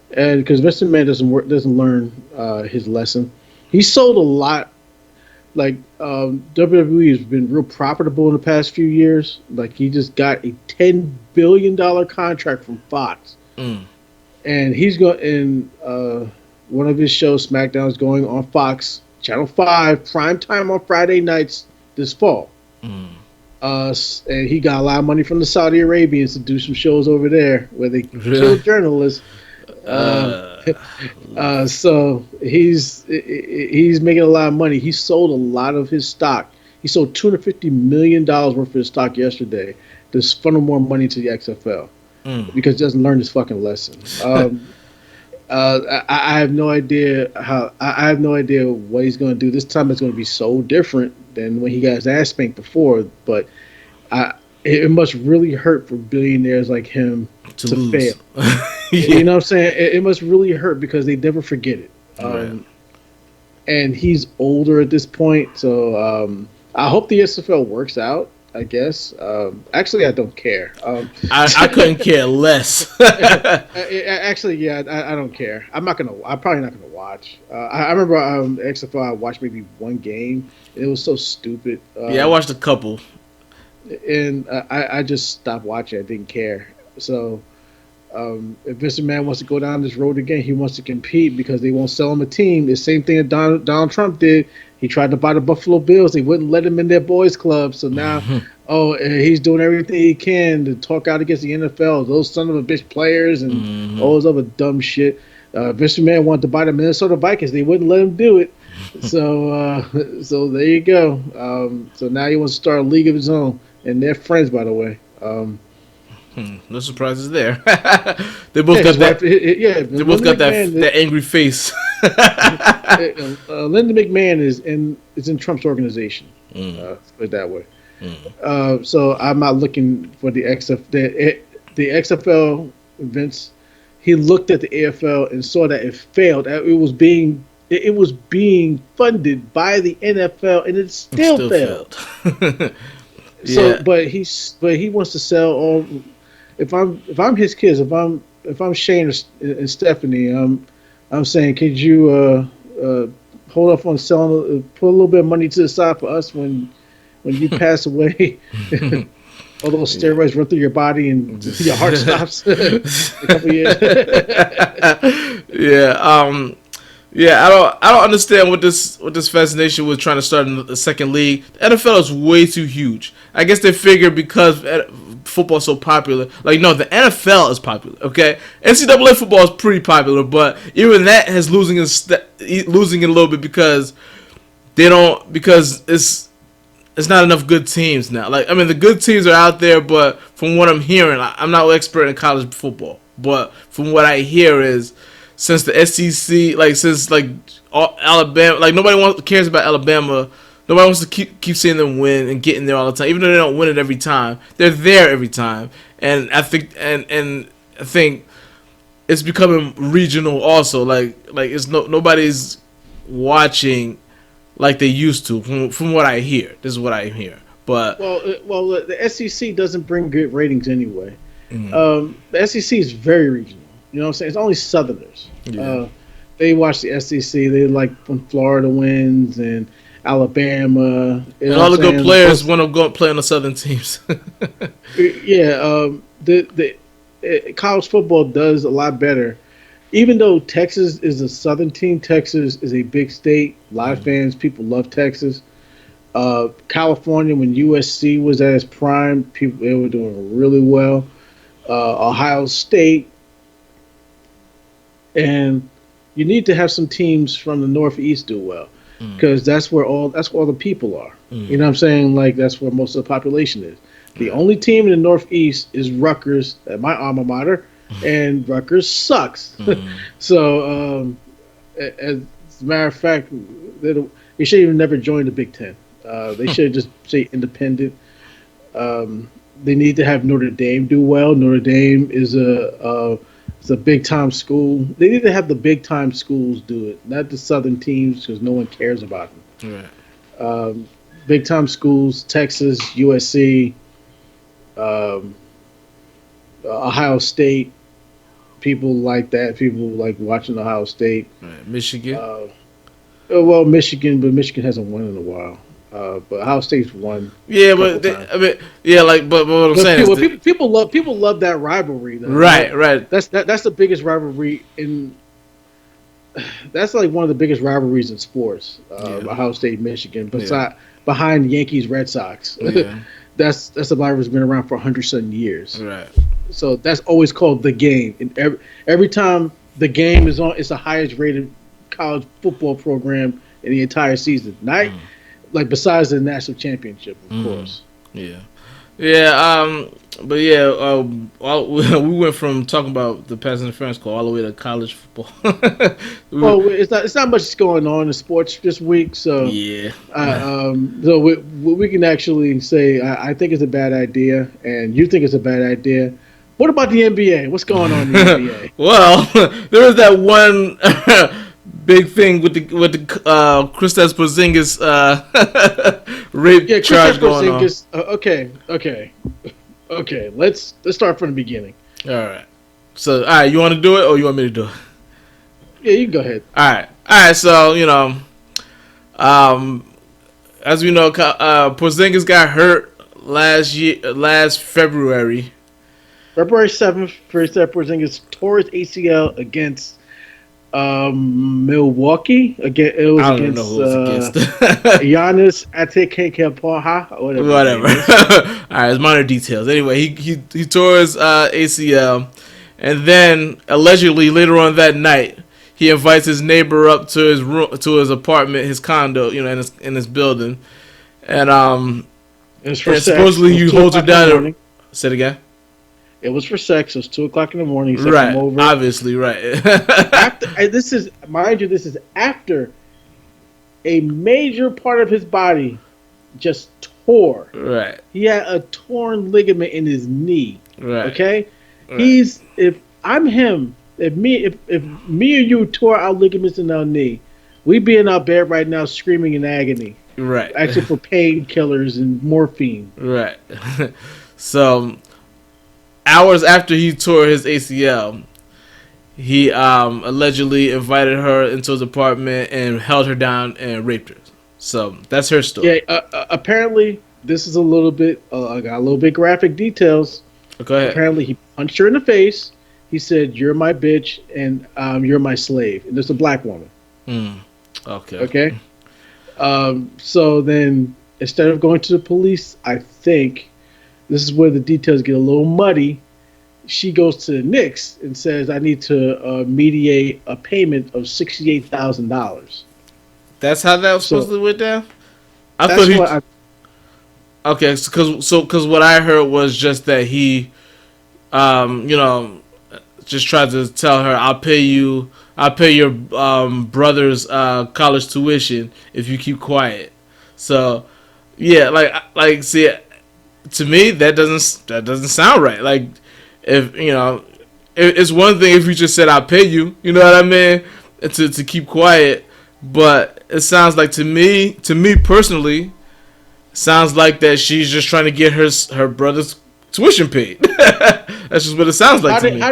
because Vincent Man doesn't learn his lesson. He sold a lot. Like, WWE has been real profitable in the past few years. Like, he just got a $10 billion contract from Fox, Mm. and he's going in one of his shows. SmackDown is going on Fox Channel 5 prime time on Friday nights this fall. Mm. And he got a lot of money from the Saudi Arabians to do some shows over there where they kill Really? journalists. Uh, Uh, so he's making a lot of money. He sold a lot of his stock. He sold $250 million worth of his stock yesterday to funnel more money to the XFL mm. because he doesn't learn his fucking lesson. I have no idea how. I have no idea what he's going to do this time. It's going to be so different than when he got his ass spanked before. But I, it must really hurt for billionaires like him To to fail. lose. You Yeah. know what I'm saying? It must really hurt because they never forget it. Right. And he's older at this point, so I hope the SFL works out. I guess. Actually, I don't care. I couldn't care less. Actually, yeah, I don't care. I'm not gonna. I'm probably not gonna watch. I remember XFL. I watched maybe one game. And it was so stupid. Yeah, I watched a couple. And I just stopped watching. I didn't care. So if Mr. Man wants to go down this road again, he wants to compete because they won't sell him a team. The same thing that Donald Trump did. He tried to buy the Buffalo Bills. They wouldn't let him in their boys' club. So now, he's doing everything he can to talk out against the NFL. Those son of a bitch players and all this other dumb shit. Mr. Man wanted to buy the Minnesota Vikings. They wouldn't let him do it. So there you go. So now he wants to start a league of his own, and they're friends, by the way. No surprises there. They both Yeah, got his that. wife. Yeah, They both got that angry face. Linda McMahon is in Trump's organization. Mm. Let's put it that way. Mm. So I'm not looking for the XFL events. He looked at the AFL and saw that it failed. It was being funded by the NFL, and it still failed. Failed. So, Yeah. but he wants to sell all. If I'm his kids, if I'm Shane and Stephanie, I'm saying, could you hold off on selling, put a little bit of money to the side for us when you pass away. All those steroids run through your body and your heart stops in a couple years. Yeah. Yeah, I don't understand what this fascination with trying to start a second league. The NFL is way too huge. I guess they figure because football's so popular. Like, no, the NFL is popular. Okay, NCAA football is pretty popular, but even that has losing it a little bit because it's not enough good teams now. Like, I mean, the good teams are out there, but from what I'm hearing, I'm not an expert in college football, but from what I hear is, since the SEC, since Alabama, nobody cares about Alabama. Nobody wants to keep seeing them win and getting there all the time, even though they don't win it every time. They're there every time, and I think I think it's becoming regional also. Like it's nobody's watching like they used to. From what I hear, this is what I hear. But The SEC doesn't bring good ratings anyway. mm, The SEC is very regional. You know what I'm saying? It's only Southerners. yeah. They watch the SEC. They like when Florida wins and Alabama. You And know all what the I'm good saying? players want to go play on the Southern teams. Yeah. The college football does a lot better. Even though Texas is a Southern team, Texas is a big state. A lot of fans, people love Texas. California, when USC was at its prime, they were doing really well. Ohio State, and you need to have some teams from the Northeast do well because that's where all the people are. You know what I'm saying? Like that's where most of the population is. The only team in the Northeast is Rutgers, at my alma mater, and Rutgers sucks. As a matter of fact, they should even never join the Big Ten. They should just say independent. They need to have Notre Dame do well. Notre Dame is it's a big time school. They need to have the big time schools do it, not the Southern teams because no one cares about them. Right. Big time schools, Texas, USC, um, Ohio State. People like that. People like watching Ohio State. Right. Michigan. Well, Michigan, but Michigan hasn't won in a while. But Ohio State's won. Yeah, A couple but times. I mean, yeah, but what I'm But saying is, people love that rivalry. Though. right. That's the biggest rivalry in. That's like one of the biggest rivalries in sports. Yeah. Ohio State, Michigan. behind Yankees Red Sox. Yeah. That's a rivalry that's been around for 100 something years. Right. So that's always called the game. And every time the game is on, it's the highest rated college football program in the entire season. Not Mm. like besides the national championship, of Mm. course. Yeah. Yeah. But yeah. We went from talking about the pass interference call all the way to college football. Well, it's not much going on in sports this week, so Yeah. we can actually say I think it's a bad idea, and you think it's a bad idea. What about the NBA? What's going on in the NBA? Well, there was that one big thing with the Kristaps Porzingis rape Yeah, Chris charge going on. Porzingis. Okay. Let's start from the beginning. All right. So, all right, you want to do it, or you want me to do it? Yeah, you can go ahead. All right. So, um, as we know, Porzingis got hurt last February. February 7th, Kristaps Porzingis tore his ACL against Milwaukee. Again, it was I don't even know against who it was against. Giannis Antetokounmpo, Whatever. All right, it's minor details. Anyway, he tore his ACL, and then allegedly later on that night, he invites his neighbor up to his room, to his apartment, his condo, in his building, and It was for and sex. supposedly It was he 2 holds her o'clock in the down. morning. Say it again. It was for sex. It was 2 o'clock in the morning. He said, Right. "Come over." Obviously, right. After this is, mind you, this is after a major part of his body just tore. Right. He had a torn ligament in his knee. Right. Okay, Right. if I'm him, if me or you tore our ligaments in our knee, we'd be in our bed right now screaming in agony, Right. asking for painkillers and morphine. Right. So, hours after he tore his ACL, he allegedly invited her into his apartment and held her down and raped her. So that's her story. Yeah, apparently this is a little bit got a little bit graphic details. Go ahead. Apparently he punched her in the face. He said, "You're my bitch and you're my slave." And it's a black woman. Okay. Okay. So then instead of going to the police, I think this is where the details get a little muddy. She goes to the Knicks and says, "I need to mediate a payment of $68,000." That's how that was So supposed to went down. I that's thought he. what I. Okay, because what I heard was just that he, just tried to tell her, I'll pay your brother's college tuition if you keep quiet. So, yeah, see, to me that doesn't sound right. Like, if it's one thing if you just said I'll pay you, you know what I mean, to keep quiet, but it sounds like to me personally, sounds like that she's just trying to get her brother's tuition paid. That's just what it sounds like to me. How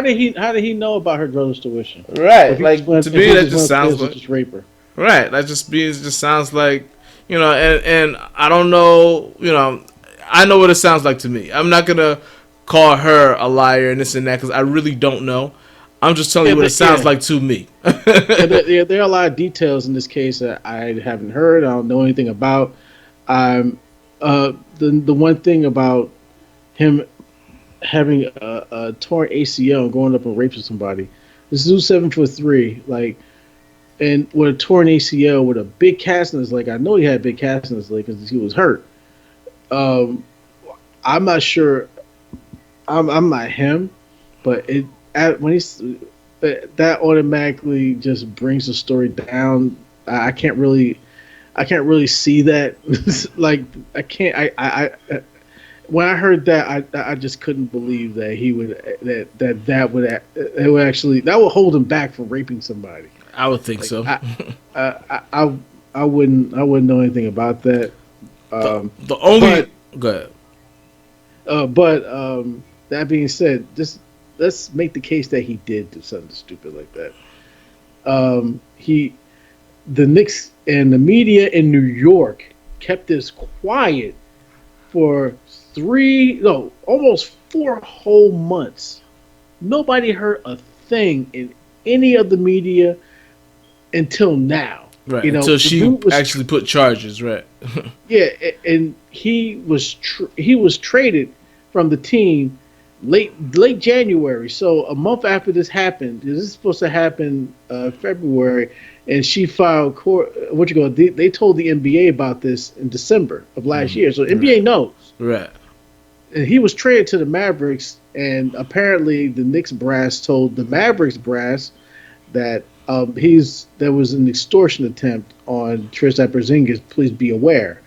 did he know about her brother's tuition? Right, like to me that just sounds like just rape her. Right, that just sounds like and I don't know, I know what it sounds like to me. I'm not gonna call her a liar and this and that because I really don't know. I'm just telling you what it sounds like to me. There are a lot of details in this case that I haven't heard. I don't know anything about. The one thing about him having a torn ACL and going up and raping somebody. This dude's 7'3", like, and with a torn ACL with a big cast in his leg. I know he had a big cast in his leg because he was hurt. I'm not sure. I'm not him, but when he's that automatically just brings the story down. I can't really see that. Like I can't. I when I heard that, I just couldn't believe that he would that would actually that would hold him back from raping somebody. I would think so. I wouldn't know anything about that. The only go ahead. But that being said, let's make the case that he did do something stupid like that. The Knicks and the media in New York kept this quiet for almost 4 whole months. Nobody heard a thing in any of the media until now. Right. You know, Until the she dude was actually put charges. Right. yeah, and he was traded from the team late January. So a month after this happened, this is supposed to happen February, and she filed court. What you go? They told the NBA about this in December of last year. So Right. NBA knows. Right. And he was traded to the Mavericks, and apparently the Knicks brass told the Mavericks brass that there was an extortion attempt on Kristaps Porzingis. Please be aware.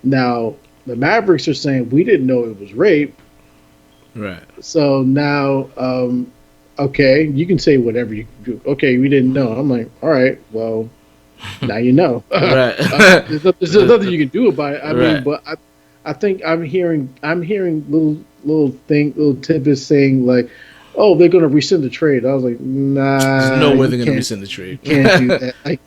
Now the Mavericks are saying we didn't know it was rape. Right. So now, okay, you can say whatever you do. Okay, we didn't know. I'm like, all right, well, now you know. Right. There's nothing you can do about it. I mean, Right. but I think I'm hearing little tidbits saying like, oh, they're gonna rescind the trade. I was like, There's nah, no way they're gonna rescind the you trade. can't do that. Like,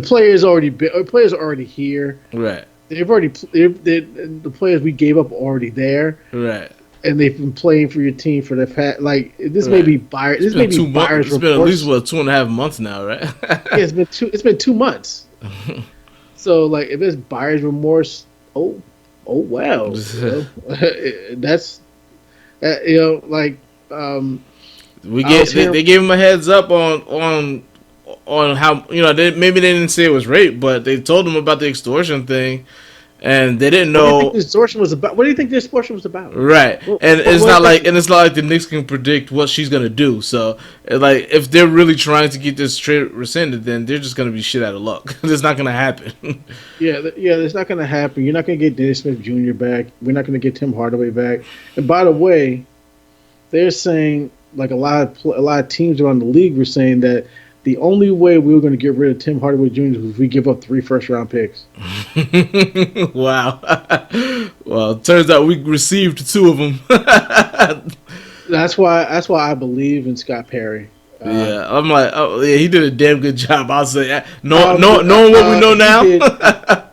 players are already here. Right. The players we gave up are already there, Right. and they've been playing for your team for the past. Like this may Right. be buyer. It's This may been be 2 months. buyer's It's been at least remorse. 2.5 months now, right? Yeah, it's been 2 months. So like, if it's buyer's remorse, oh well, that's like we I get was hearing. they gave him a heads up on how maybe they didn't say it was rape, but they told him about the extortion thing, and they didn't What do you think know. this extortion was about? What do you think this extortion was about? Right, and it's What not like exactly? the Knicks can predict what she's gonna do. So, like, if they're really trying to get this trade rescinded, then they're just gonna be shit out of luck. It's not gonna happen. Yeah, it's not going to happen. You're not going to get Dennis Smith Jr. back. We're not going to get Tim Hardaway back. And by the way, they're saying like a lot of teams around the league were saying that the only way we were going to get rid of Tim Hardaway Jr. was if we give up 3 first round picks. Wow. Well, it turns out we received 2 of them. That's why I believe in Scott Perry. Yeah, I'm like, oh yeah, he did a damn good job. I'll say, knowing what we know he now.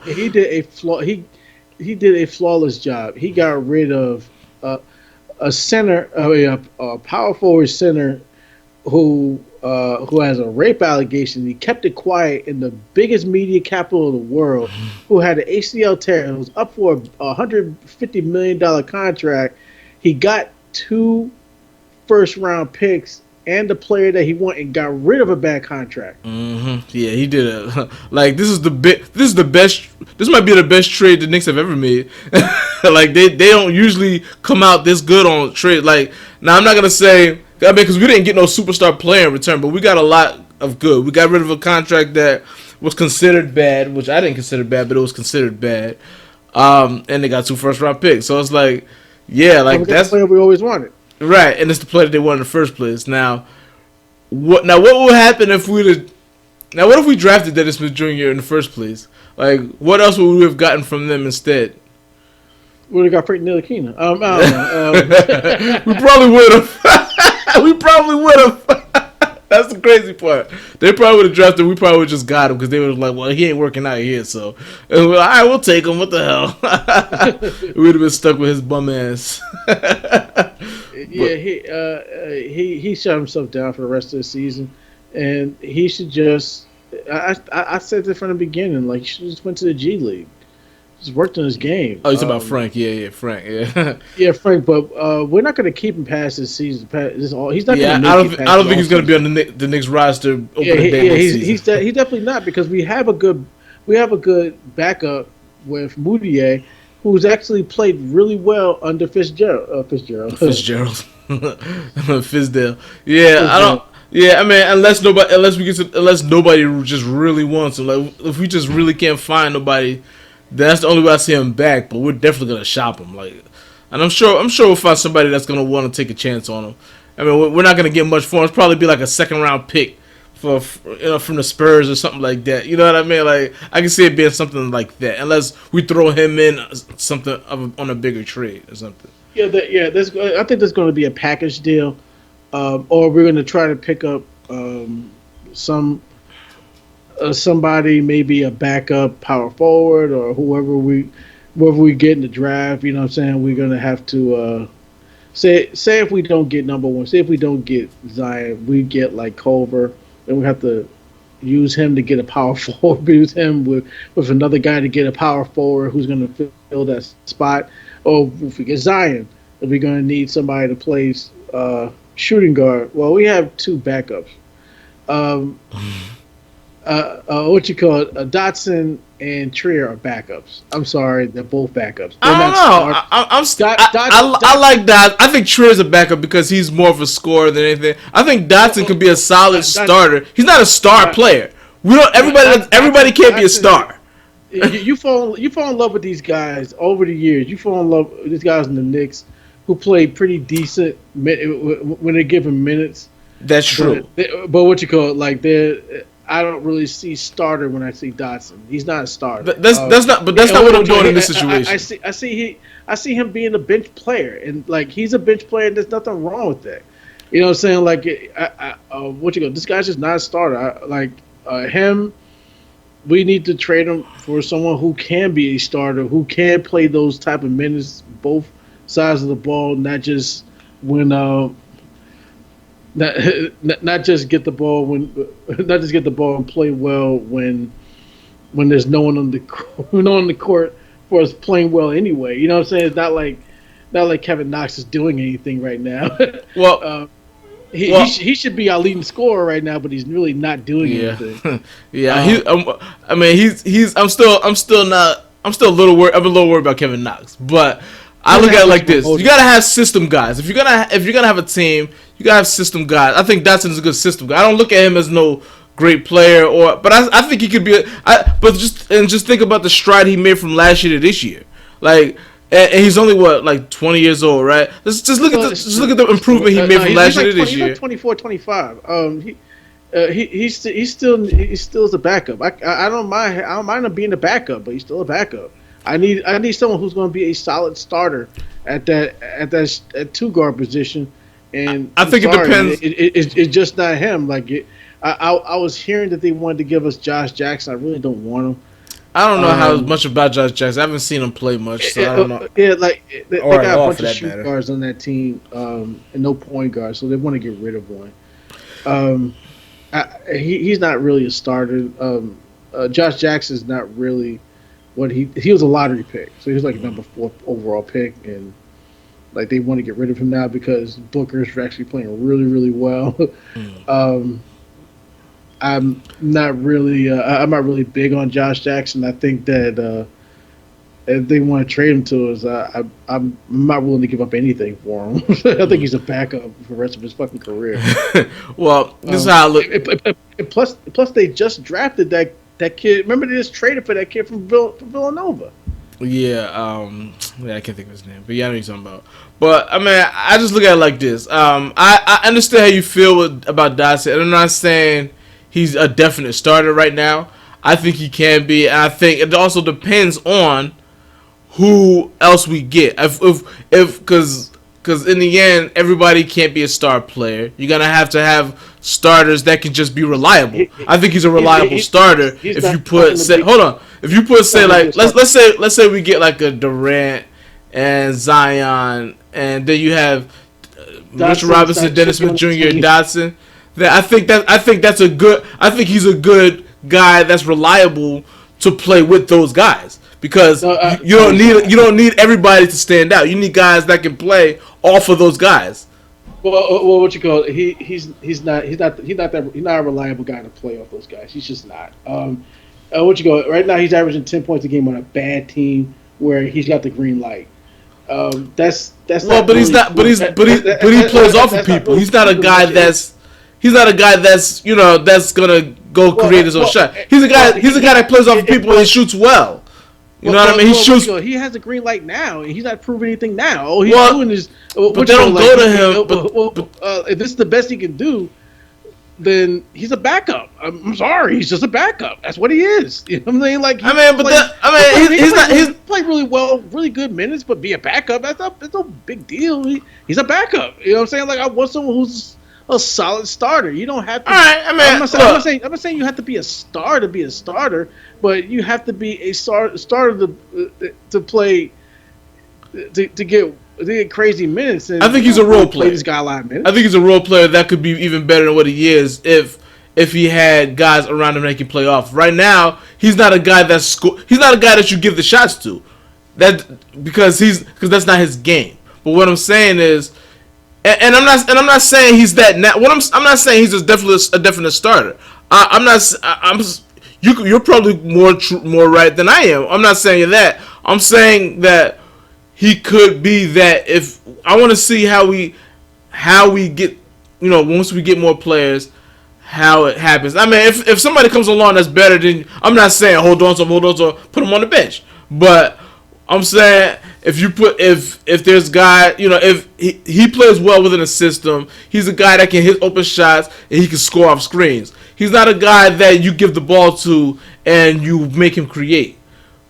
did he did a flawless job. He got rid of a center, a power forward center who has a rape allegation. He kept it quiet in the biggest media capital of the world, who had an ACL tear and was up for $150 million contract. He got 2 first round picks and the player that he wanted, and got rid of a bad contract. Yeah, he did it. Like, this is the best. This might be the best trade the Knicks have ever made. Like, they don't usually come out this good on trade. Like, now I'm not gonna say, I mean, because we didn't get no superstar player in return, but we got a lot of good. We got rid of a contract that was considered bad, which I didn't consider bad, but it was considered bad. And they got 2 first round picks. So it's like, yeah, And like we got the that's player we always wanted. right, and it's the player that they wanted in the first place. Now, what would happen if what if we drafted Dennis Smith Jr. in the first place? Like, what else would we have gotten from them instead? We would have got Frank Ntilikina. I don't know. We probably would have. We probably would have. That's the crazy part. They probably would have drafted. We probably would have just got him because they would have like, well, he ain't working out here, so and we're like, all right, we'll take him. What the hell? We would have been stuck with his bum ass. Yeah, he shut himself down for the rest of the season, and he should just. I said this from the beginning. Like, he should just went to the G League, just worked on his game. Oh, you talking about Frank? Yeah, Frank. Yeah, Yeah, Frank, but we're not going to keep him past this season. He's not yeah. going to I make don't. it past I don't the think he's going to be offseason. on the Knicks roster opening Yeah, day next season. he's definitely not, because we have a good backup with Moutier, who's actually played really well under Fitzgerald. Fitzgerald, Fizdale. Yeah, I don't. Fitzgerald. Yeah, I mean, unless nobody just really wants him. Like, if we just really can't find nobody, that's the only way I see him back. But we're definitely gonna shop him. Like, and I'm sure we'll find somebody that's gonna want to take a chance on him. I mean, we're not gonna get much for him. It's probably be like a second round pick for from the Spurs or something like that. You know what I mean? Like, I can see it being something like that, unless we throw him in something on a bigger trade or something. I think there's going to be a package deal, or we're going to try to pick up somebody, maybe a backup power forward or whoever we get in the draft. You know what I'm saying? We're going to have to say if we don't get number one, say if we don't get Zion, we get like Culver, then we have to use him to get a power forward, use him with another guy to get a power forward who's going to fill that spot. Or if we get Zion, if we're going to need somebody to play shooting guard, well, we have two backups. Um, what you call it? Dotson and Trier are backups. I'm sorry, they're both backups. They're I don't not know. start. I like Dot. I think Trier's a backup because he's more of a scorer than anything. I think Dotson could be a solid starter. He's not a star player. We don't. Everybody can't be a star. You fall in love with these guys over the years. You fall in love with these guys in the Knicks who play pretty decent when they give them minutes. That's true. But what you call it? Like I don't really see starter when I see Dotson. He's not a starter. That's not. But that's not what I'm doing in this situation. I see him being a bench player, and like he's a bench player, and there's nothing wrong with that. You know what I'm saying? Like, what you go? This guy's just not a starter. Him. We need to trade him for someone who can be a starter, who can play those type of minutes, both sides of the ball, not just when not just get the ball and play well when there's no one on the court for us playing well anyway. You know what I'm saying? It's not like Kevin Knox is doing anything right now. Well, he should be our leading scorer right now, but he's really not doing anything. Yeah, I'm still a little worried. I'm a little worried about Kevin Knox, but I look at it like this: you gotta have system guys. If you're gonna have a team, you gotta have system guys. I think Dotson is a good system guy. I don't look at him as no great player, but I think he could be. But just think about the stride he made from last year to this year. Like, and he's only 20 years old, right? Let's just look at the improvement he made from last year to this year. He's like 24, 25. He's still a backup. I don't mind him being a backup, but he's still a backup. I need someone who's going to be a solid starter at that two guard position. And I think it depends. It's just not him. I was hearing that they wanted to give us Josh Jackson. I really don't want him. I don't know how much about Josh Jackson. I haven't seen him play much, so I don't know. Yeah, they got a bunch of shoot guards on that team, and no point guards, so they want to get rid of one. He's not really a starter. Josh Jackson's not really what he was a lottery pick, so he was like a number 4 overall pick, and like they want to get rid of him now because Booker's actually playing really, really well. I'm not really big on Josh Jackson. I think that if they want to trade him to us, I'm not willing to give up anything for him. I think he's a backup for the rest of his fucking career. Well, this is how I look. Plus, they just drafted that kid. Remember, they just traded for that kid from Villanova. Yeah, I can't think of his name, but yeah, I know what you're talking about. But I mean, I just look at it like this. I understand how you feel about Dotson, and I'm not saying he's a definite starter right now. I think he can be, and I think it also depends on who else we get. Because in the end, everybody can't be a star player. You're gonna have to have starters that can just be reliable. I think he's a reliable starter. If you put let's say we get like a Durant and Zion, and then you have Mitchell Robinson, Dennis Smith Jr., and Dotson. I think he's a good guy that's reliable to play with those guys because you don't need everybody to stand out. You need guys that can play off of those guys. Well, what you call it? He's not a reliable guy to play off those guys. He's just not. What you call it? Right now, he's averaging 10 points a game on a bad team where he's got the green light. That's well, but he's not. But he plays off of people. He's not a guy that's. He's not a guy that's that's gonna go create his own shot. He's a guy that plays off of people and shoots well. You know what I mean? He shoots. He has a green light now, and he's not proving anything now. All he's doing is. But they don't go to him. If this is the best he can do, then he's a backup. I'm sorry, he's just a backup. That's what he is. You know what I mean? He's played really well, really good minutes, but be a backup. That's no big deal. He's a backup. You know what I'm saying? Like I want someone who's a solid starter. You don't have to. All right, I mean, I'm not saying you have to be a star to be a starter, but you have to be a starter to play to get crazy minutes. And I think he's a role player. This guy a lot of minutes. I think he's a role player that could be even better than what he is if if he had guys around him that can play off. Right now, he's not a guy he's not a guy that you give the shots to. That because that's not his game. But what I'm saying is, I'm not saying he's that. I'm not saying he's a definite starter. I'm not. You're probably more right than I am. I'm not saying that. I'm saying that he could be that. If I want to see how we get, once we get more players, how it happens. I mean, if somebody comes along that's better than, I'm not saying hold on to him, put him on the bench. But I'm saying if there's guy, if he plays well within a system, he's a guy that can hit open shots and he can score off screens. He's not a guy that you give the ball to and you make him create.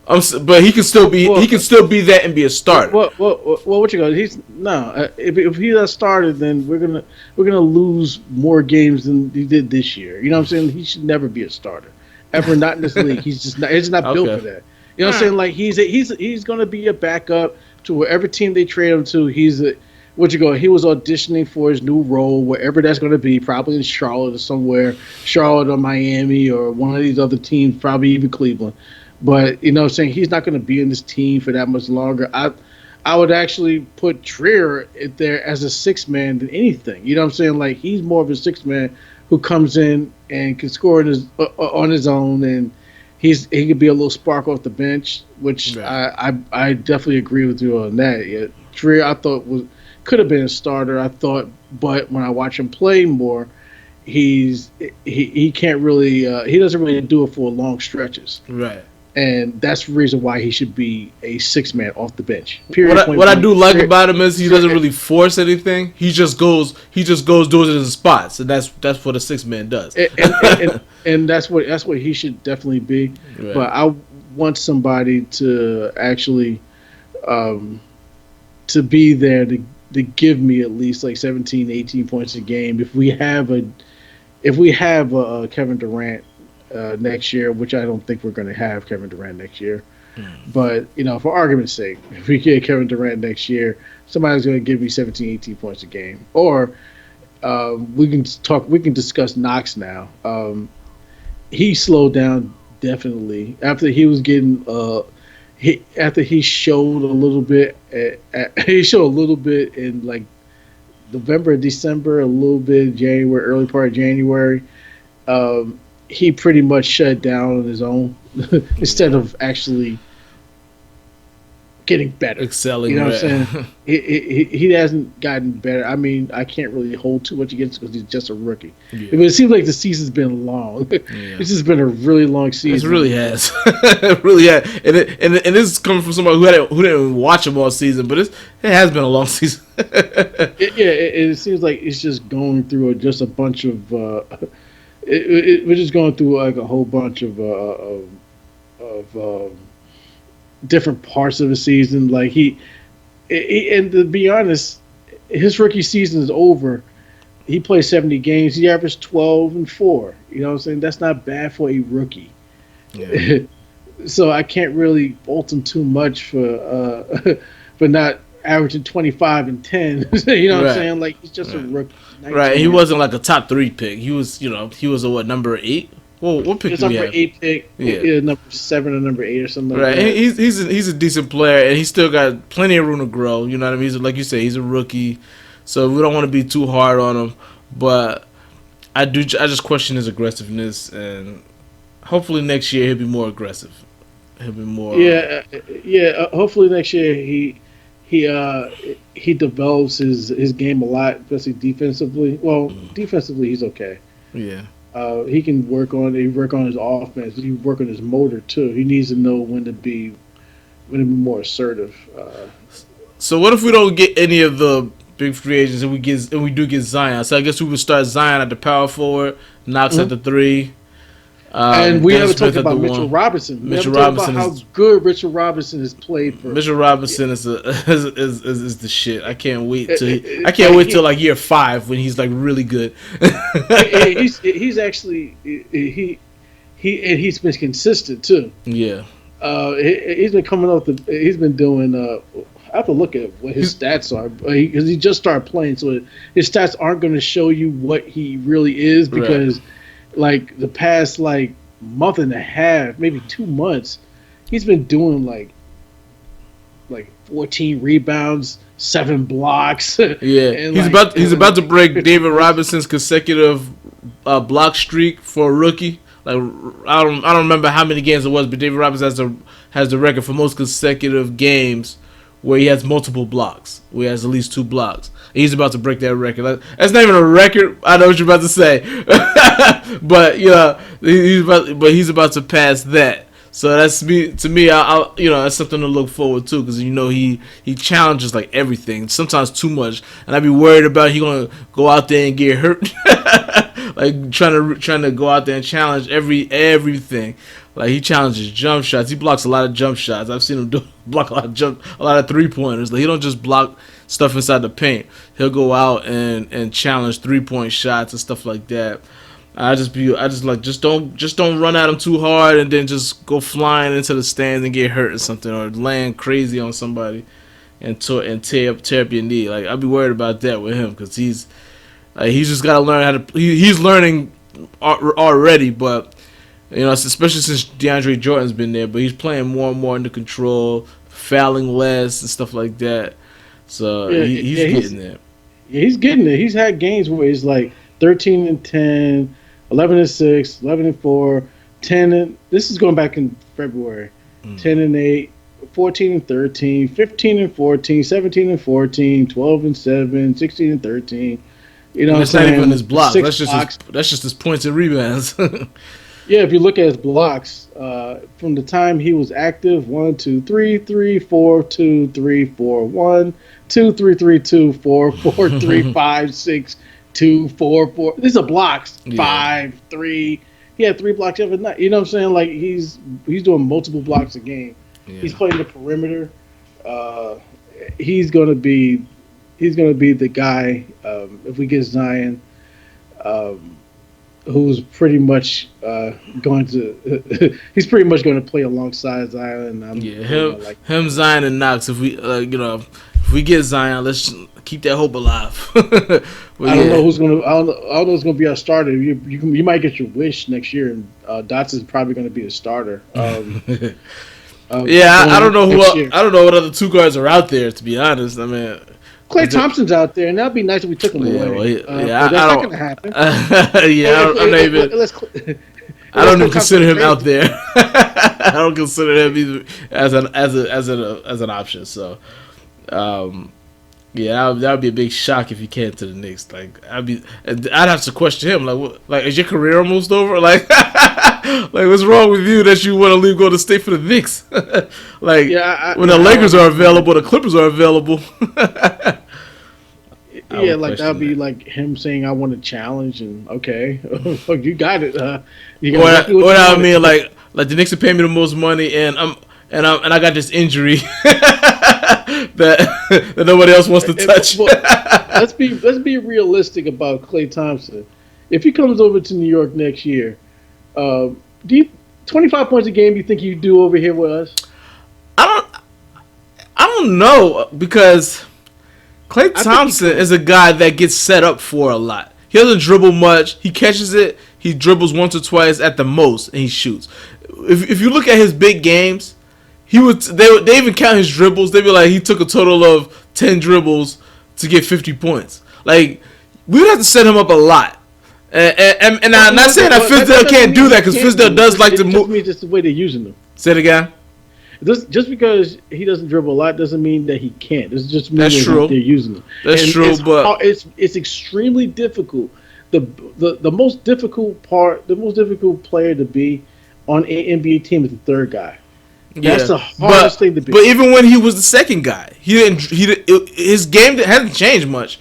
But he can still be that and be a starter. What you got? He's no. If he's a starter, then we're gonna lose more games than he did this year. You know what I'm saying? He should never be a starter, ever. Not in this league. He's just not. It's not built for that. You know what I'm saying? Like he's gonna be a backup to wherever team they trade him to. He was auditioning for his new role, wherever that's going to be, probably in Charlotte or somewhere, Charlotte or Miami or one of these other teams, probably even Cleveland. But, you know what I'm saying, he's not going to be in this team for that much longer. I would actually put Trier there as a six-man than anything. You know what I'm saying? Like, he's more of a six-man who comes in and can score on his own, and he could be a little spark off the bench, which right. I definitely agree with you on that. Yeah, Trier, I thought could have been a starter. I thought, but when I watch him play more, he can't really he doesn't really do it for long stretches. Right. And that's the reason why he should be a six-man off the bench. Period. What I do like about him is he doesn't really force anything. He just goes doing it in spots, and that's what a six-man does. And that's what he should definitely be. Right. But I want somebody to actually to be there to give me at least like 17, 18 points a game. If we have a Kevin Durant next year, which I don't think we're going to have Kevin Durant next year. But, for argument's sake, if we get Kevin Durant next year, somebody's going to give me 17, 18 points a game. Or we can discuss Knox now. He slowed down definitely after he was getting after he showed a little bit in like November, December, a little bit January, early part of January. He pretty much shut down on his own instead of actually getting better, excelling. You know what I'm saying? He hasn't gotten better. I mean, I can't really hold too much against because he's just a rookie. Yeah. But it seems like the season's been long. Yeah. This has been a really long season. It really has. It really has. And this is coming from somebody who didn't watch him all season, but it has been a long season. It seems like it's just going through just a bunch of. We're just going through like a whole bunch of different parts of the season. Like and to be honest, his rookie season is over. He played 70 games. He averaged 12-4. You know what I'm saying? That's not bad for a rookie. Yeah. So I can't really fault him too much for not averaging 25 and 10. You know what I'm saying? Like, he's just a rookie. Right. He wasn't like a top 3 pick. He was, he was a number 8? Well, what pick did we have? Number 8 pick. Yeah, number 7 or number 8 or something like that. Right. He's a decent player, and he's still got plenty of room to grow. You know what I mean? He's, like you say, he's a rookie, so we don't want to be too hard on him. But I just question his aggressiveness, and hopefully next year he'll be more aggressive. He'll be more. Yeah. Hopefully next year he develops his game a lot, especially defensively. Well, defensively he's okay. Yeah. He can work on his offense. He can work on his motor too. He needs to know when to be more assertive. So what if we don't get any of the big free agents and we do get Zion? So I guess we would start Zion at the power forward, Knox at the 3. And we haven't talked about Mitchell Robinson. Mitchell Robinson about how good Mitchell Robinson has played for. Mitchell Robinson is the shit. I can't wait till like year 5 when he's like really good. He's actually he's been consistent too. Yeah. He's been coming off he's been doing. I have to look at what his stats are because he just started playing, so his stats aren't going to show you what he really is because. Right. like the past like month and a half, maybe 2 months, he's been doing like 14 rebounds, 7 blocks, Yeah, and he's about to like break 50 David points. Robinson's consecutive block streak for a rookie. Like I don't remember how many games it was, but David Robinson has the record for most consecutive games where he has multiple blocks. Where he has at least 2 blocks. He's about to break that record. That's not even a record. I know what you're about to say, but he's about to pass that. So that's me. To me, that's something to look forward to because he challenges like everything. Sometimes too much, and I'd be worried about he gonna go out there and get hurt. Like trying to go out there and challenge everything. Like he challenges jump shots. He blocks a lot of jump shots. I've seen him block a lot of 3 pointers. Like he don't just block stuff inside the paint. He'll go out and challenge 3-point shots and stuff like that. I just like just don't run at him too hard and then just go flying into the stands and get hurt or something or land crazy on somebody and tear up your knee. Like I'd be worried about that with him because he's just got to learn how to. He's learning already, but especially since DeAndre Jordan's been there, but he's playing more and more under control, fouling less and stuff like that. So Yeah, he's yeah, getting there. yeah, he's getting there. He's had games where he's like 13 and 10, 11 and 6, 11 and 4, 10 and this is going back in February. 10 and 8, 14 and 13, 15 and 14, 17 and 14, 12 and 7, 16 and 13. You know And what I'm that's not even his saying? blocks. Six blocks. That's just his points and rebounds. Yeah, if you look at his blocks, from the time he was active, 1, 2, 3, 3, 4, 2, 3, 4, 1, 2, 3, 3, 2, 4, 4, 3, 5, 6, 2, 4, 4. These are blocks. Yeah, 5, 3. He had 3 blocks every night. You know what I'm saying? Like he's doing multiple blocks a game. yeah. He's playing the perimeter. Uh, he's gonna be the guy if we get Zion. Um, who's pretty much going to he's pretty much going to play alongside Zion. Yeah, Like Zion, and Knox. If we get Zion, let's keep that hope alive. But I don't know yeah, who's going to I don't know who's going to be our starter. You might get your wish next year, and Dotson's probably going to be the starter. yeah. I Going don't into know next year. I don't know what other 2 guards are out there. To be honest, I mean, Clay is it, Thompson's out there, and that'd be nice if we took him yeah, well, away. yeah. But that's I not going don't. to happen. Yeah, I'm not even. Let's I let's don't Clay even Thompson consider him trade. out there. I don't consider him either as an option. So, um, yeah, that would be a big shock if he came to the Knicks. Like, I'd have to question him. Like, is your career almost over? Like, like what's wrong with you that you want to leave, go to State for the Knicks? Like, Yeah, when the I Lakers don't are know, man. available, the Clippers are available. I Yeah, would like that'd question be that. like him saying, "I want to challenge," and okay, you got it. You got exactly what Or you I wanted. mean, like the Knicks are paying me the most money, and I got this injury that nobody else wants to touch. But let's be realistic about Clay Thompson. If he comes over to New York next year, do you 25 points a game? You think you do over here with us? I don't I don't know because Klay I think he Thompson could. is a guy that gets set up for a lot. He doesn't dribble much. He catches it. He dribbles once or twice at the most, and he shoots. If you look at his big games, they even count his dribbles. They'd be like he took a total of 10 dribbles to get 50 points. Like we would have to set him up a lot. And I'm not saying that That Fizdale doesn't can't mean do he that because can't Fizdale do does it. like to It just move. means just the way they're using them. Say it again. Just because he doesn't dribble a lot doesn't mean that he can't. This just means That's that true. they're using him, That's and true, but it's extremely difficult. The most difficult part, the most difficult player to be on an NBA team is the third guy. That's yeah, the hardest but thing to be. even when he was the second guy, his game hasn't changed much.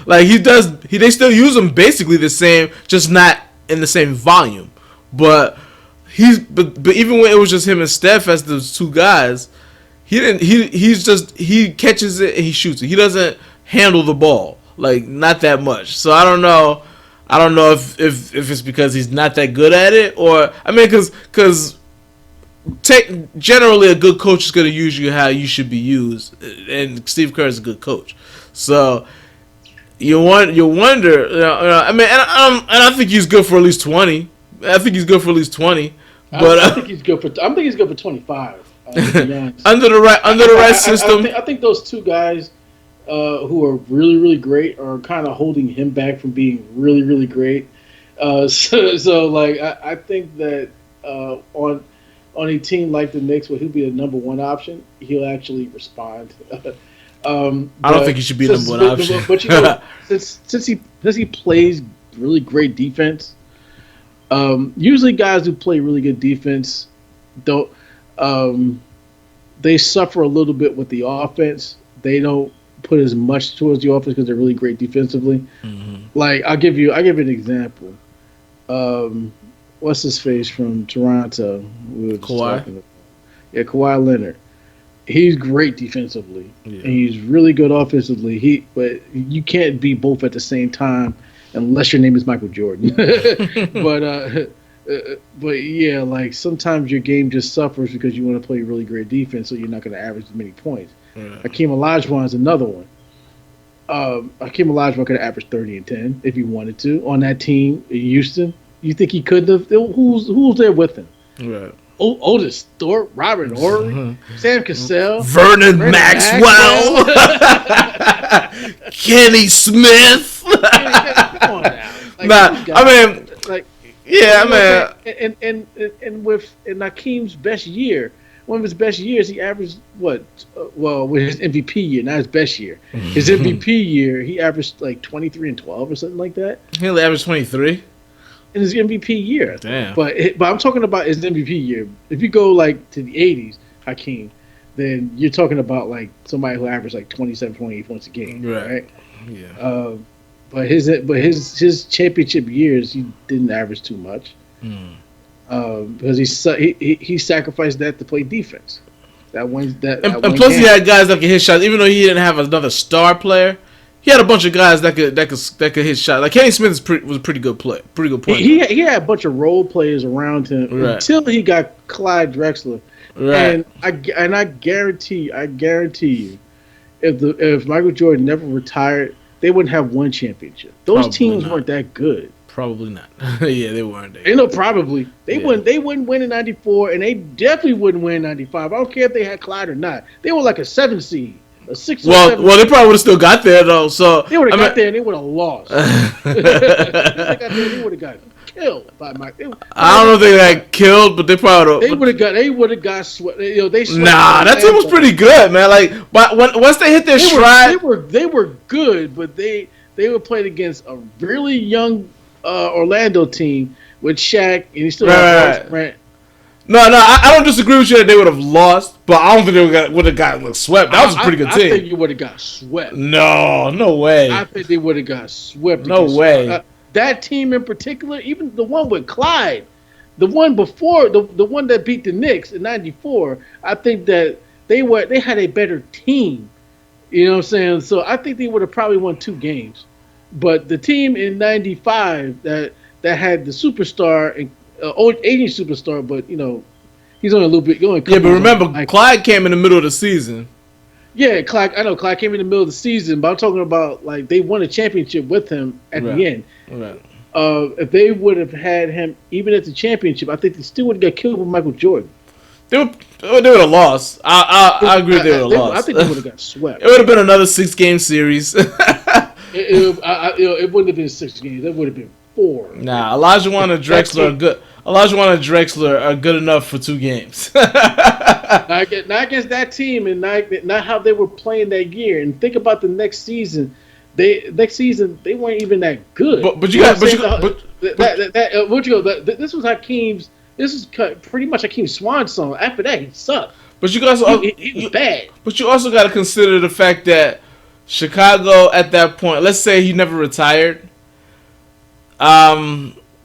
Like they still use him basically the same, just not in the same volume. But but even when it was just him and Steph as those 2 guys, he catches it and he shoots it. He doesn't handle the ball like not that much. So I don't know. I don't know if it's because he's not that good at it or I mean because generally a good coach is going to use you how you should be used, and Steve Kerr is a good coach. So You wonder. I mean, and I think he's good for at least 20. I think he's good for at least 20. But I think he's good for. I think he's good for 25. To be honest, under the right system, I think those two guys who are really really great are kind of holding him back from being really really great. So like I think that on a team like the Knicks, where he'll be the number one option, he'll actually respond. I don't think he should be the number one option. But since he plays really great defense, usually guys who play really good defense don't they suffer a little bit with the offense. They don't put as much towards the offense because they're really great defensively. Mm-hmm. Like I'll give you an example. What's his face from Toronto? Kawhi. Yeah, Kawhi Leonard. He's great defensively, and he's really good offensively. But you can't be both at the same time unless your name is Michael Jordan. But yeah, like sometimes your game just suffers because you want to play really great defense, so you're not going to average as many points. Hakeem Olajuwon is another one. Hakeem Olajuwon could have averaged 30 and 10 if he wanted to on that team in Houston. You think he could have? Who's there with him? Right. Otis Thorpe, Robert Horry, Sam Cassell, Vernon Maxwell, Kenny Smith. Come on now. Like, I mean, like, yeah, man. And with Hakeem's best year, one of his best years, he averaged what? With his MVP year, not his best year. His MVP year, he averaged like 23 and 12 or something like that. He only averaged 23 in his MVP year. Damn. But I'm talking about his MVP year. If you go like to the 80s, Hakeem, then you're talking about like somebody who averaged like 27, 28 points a game, right? Yeah. But his championship years, he didn't average too much. Because he sacrificed that to play defense. And plus he had guys that could hit shots, even though he didn't have another star player. He had a bunch of guys that could hit shots. Like Kenny Smith was a pretty good point. He had a bunch of role players around him until he got Clyde Drexler. Right. And I guarantee you, if Michael Jordan never retired, they wouldn't have one championship. Those teams weren't that good. Probably not. Yeah, they weren't. Probably. They wouldn't win in 94, and they definitely wouldn't win in 95. I don't care if they had Clyde or not. They were like a 7 seed. A 6 or 7. Well, they probably would have still got there though. So they would have got there and they would have lost. They would have got killed by Mike. I don't know if they got killed, but they probably would have got swept. They swept. Nah, that team was pretty good, man. Like, but once they hit their stride, they were good, but they were playing against a really young Orlando team with Shaq, and he still had Grant. No, I don't disagree with you that they would have lost, but I don't think they would have gotten swept. That was a pretty good team. I think you would have got swept. No way. I think they would have got swept. No way. That team in particular, even the one with Clyde, the one before, the one that beat the Knicks in '94, I think that they had a better team. You know what I'm saying? So I think they would have probably won 2 games. But the team in '95 that had the superstar and aging superstar, but he's only a little bit going. Yeah, but remember, Clyde came in the middle of the season. Yeah, Clyde. I know Clyde came in the middle of the season, but I'm talking about like they won a championship with him at the end. Right. If they would have had him even at the championship, I think they still would have got killed with Michael Jordan. They would have lost. I agree. They would have lost. I think they would have got swept. It would have been another 6-game series. It wouldn't have been 6 games. It would have been 4. Nah, Olajuwon and Drexler are good. Olajuwon and Drexler are good enough for 2 games. not against that team, and not how they were playing that year. And think about the next season. They weren't even that good. This was Hakeem's. This is pretty much Hakeem's swan song. After that, he sucked. But you guys, he was bad. But you also got to consider the fact that Chicago at that point, let's say he never retired. That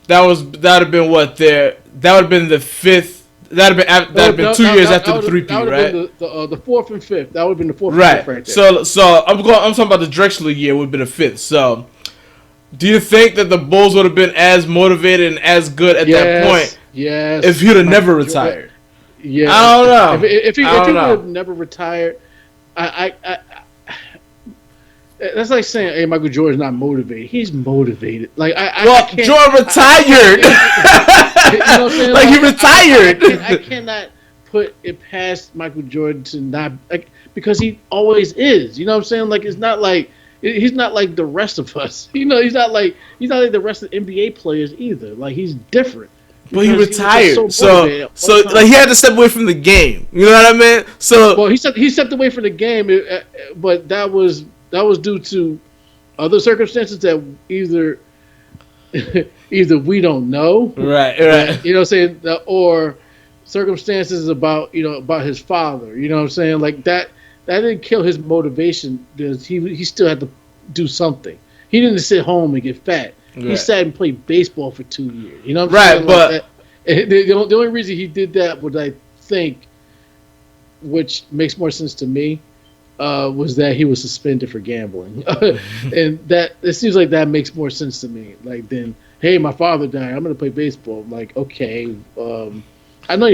would have been the 5th. That would have been 2 years after the 3-peat, right? The 4th and 5th. That would have been the 4th and 5th right So there. I'm talking about the Drexler year would have been the 5th. So do you think that the Bulls would have been as motivated and as good at that point? Yes. If he'd have never retired. Yeah. I don't know. If he would have never retired, That's like saying, "Hey, Michael Jordan's not motivated." He's motivated. Like I Well, can't. Jordan retired. You know what I'm saying? Like he I retired. cannot put it past Michael Jordan to not like because he always is. You know what I'm saying? Like it's not like he's not like the rest of us. You know, he's not like the rest of the NBA players either. Like he's different But he because he was just so retired, motivated all the so like time. he had to step away from the game. You know what I mean? So Well, he stepped away from the game, but that was due to other circumstances that either either we don't know right, that right. you know what I'm saying or circumstances about about his father. You know what I'm saying? Like that didn't kill his motivation because he still had to do something. He didn't sit home and get fat. He Right. sat and played baseball for 2 years. You know what I'm Right, saying? Like but that. The only reason he did that would I think, which makes more sense to me, was that he was suspended for gambling, and that it seems like that makes more sense to me. Like then, hey, my father died. I'm gonna play baseball. I'm like, okay, I know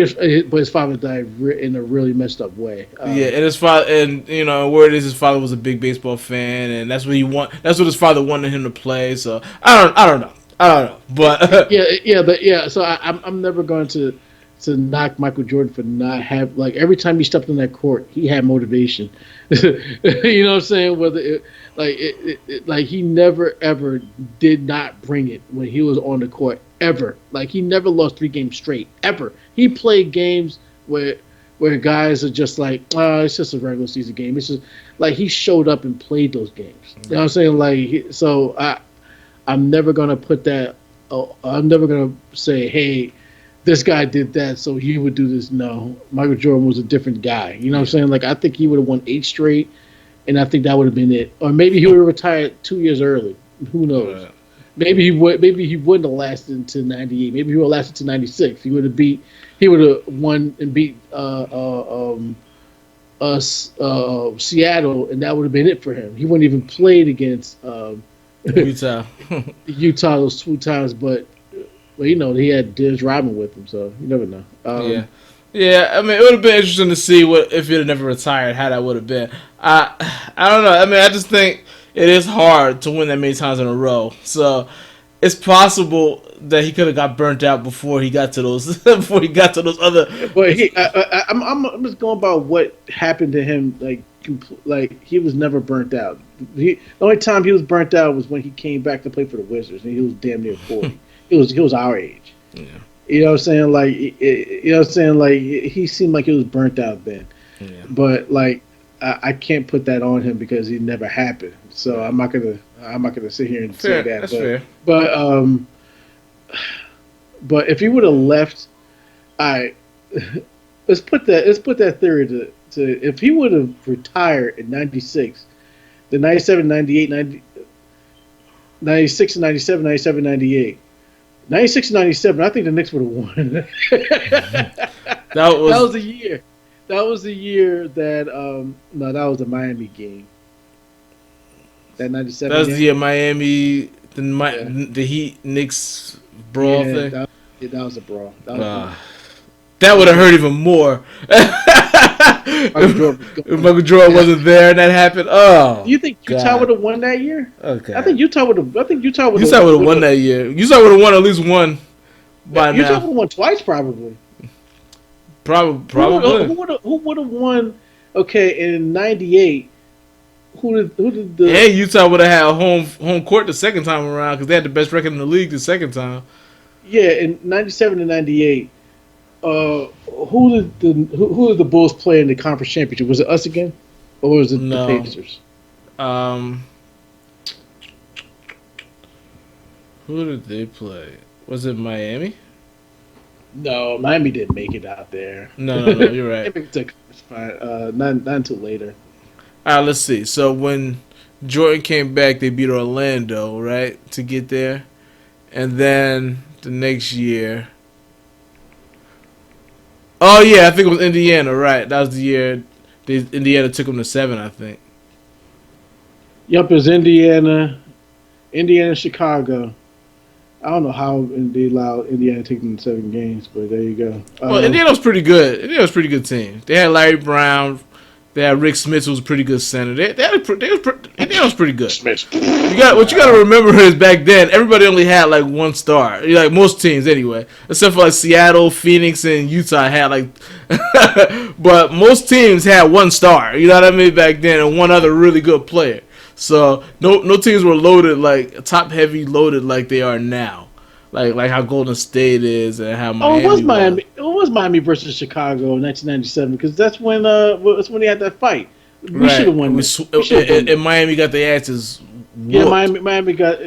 but his father died in a really messed up way. yeah, and his father, and word is his father was a big baseball fan, and that's what he want. That's what his father wanted him to play. So I don't know, but Yeah. So I'm never going to knock Michael Jordan for not have like every time he stepped on that court, he had motivation. You know what I'm saying? Whether like he never ever did not bring it when he was on the court ever. Like he never lost 3 games straight ever. He played games where guys are just like, oh, it's just a regular season game. It's just like he showed up and played those games. You know what I'm saying? So I'm never gonna put that. I'm never gonna say, "Hey, this guy did that, so he would do this." No, Michael Jordan was a different guy. You know what I'm saying? Like I think he would have won 8 straight, and I think that would have been it. Or maybe he would have retired 2 years early. Who knows? Maybe he would. Maybe he wouldn't have lasted until '98. Maybe he would have lasted to '96. He would have beat. He would have won and beat Seattle, and that would have been it for him. He wouldn't even played against. Utah. Utah those 2 times, but he had Dennis Rodman with him, so you never know. Yeah. Yeah, I mean, it would have been interesting to see what if he had never retired, how that would have been. I don't know. I mean, I just think it is hard to win that many times in a row. So it's possible that he could have got burnt out before he got to those before he got to those other. But I'm just going about what happened to him. Like he was never burnt out. The only time he was burnt out was when he came back to play for the Wizards, and he was damn near 40. He was our age. Yeah. You know what I'm saying? Like, you know what I'm saying? Like, he seemed like he was burnt out then. Yeah. But like, I can't put that on him because it never happened. So I'm not gonna sit here and Fair. say that. That's but, fair. But but if he would have left, I let's put that theory to if he would have retired in '96, the 97, 98, 96 and 97, 97, 98. 96 and 97, I think the Knicks would have won. That That was was the year. That was the year that no, that was the Miami game. That 97 that was game. the year Miami Yeah. the Heat Knicks brawl Yeah, thing. that was a brawl. That was Uh, that would have hurt even more. Michael Jordan. If Michael Jordan Yeah. wasn't there and that happened, Do you think Utah God. would have won that year? Okay. I think Utah would have. I think Utah would Utah would have won that year. Utah would have won at least one by Utah would now. have won twice, probably. Probably. Who would have won? Okay, in '98, who did the And Utah would have had home court the second time around because they had the best record in the league the second time. yeah in '97 and '98? Who did the Bulls play in the conference championship? Was it us again, or was it No. the Pacers? Um, who did they play? Was it Miami? No, Miami didn't make it out there. No. You're right. Miami took it's fine. Not until later. All right, let's see. So when Jordan came back, they beat Orlando, right, to get there, and then the next year. Oh yeah, I think it was Indiana. Right, that was the year Indiana took them to 7. I think. Yup, it's Indiana, Chicago. I don't know how they allowed Indiana to take them to 7 games, but there you go. Well, Indiana was pretty good. Indiana was a pretty good team. They had Larry Brown, They had Rick Smith, who was a pretty good center. Indiana was pretty good. Smith. What you got to remember is back then everybody only had like one star. Like most teams anyway, except for like Seattle, Phoenix, and Utah had like. But most teams had one star. You know what I mean back then, and one other really good player. So no teams were loaded like top heavy loaded like they are now. Like how Golden State is and how Miami. It was Miami. It was Miami versus Chicago in 1997 because that's when they had that fight. We should have won. And Miami got their asses whooped. Yeah, Miami got.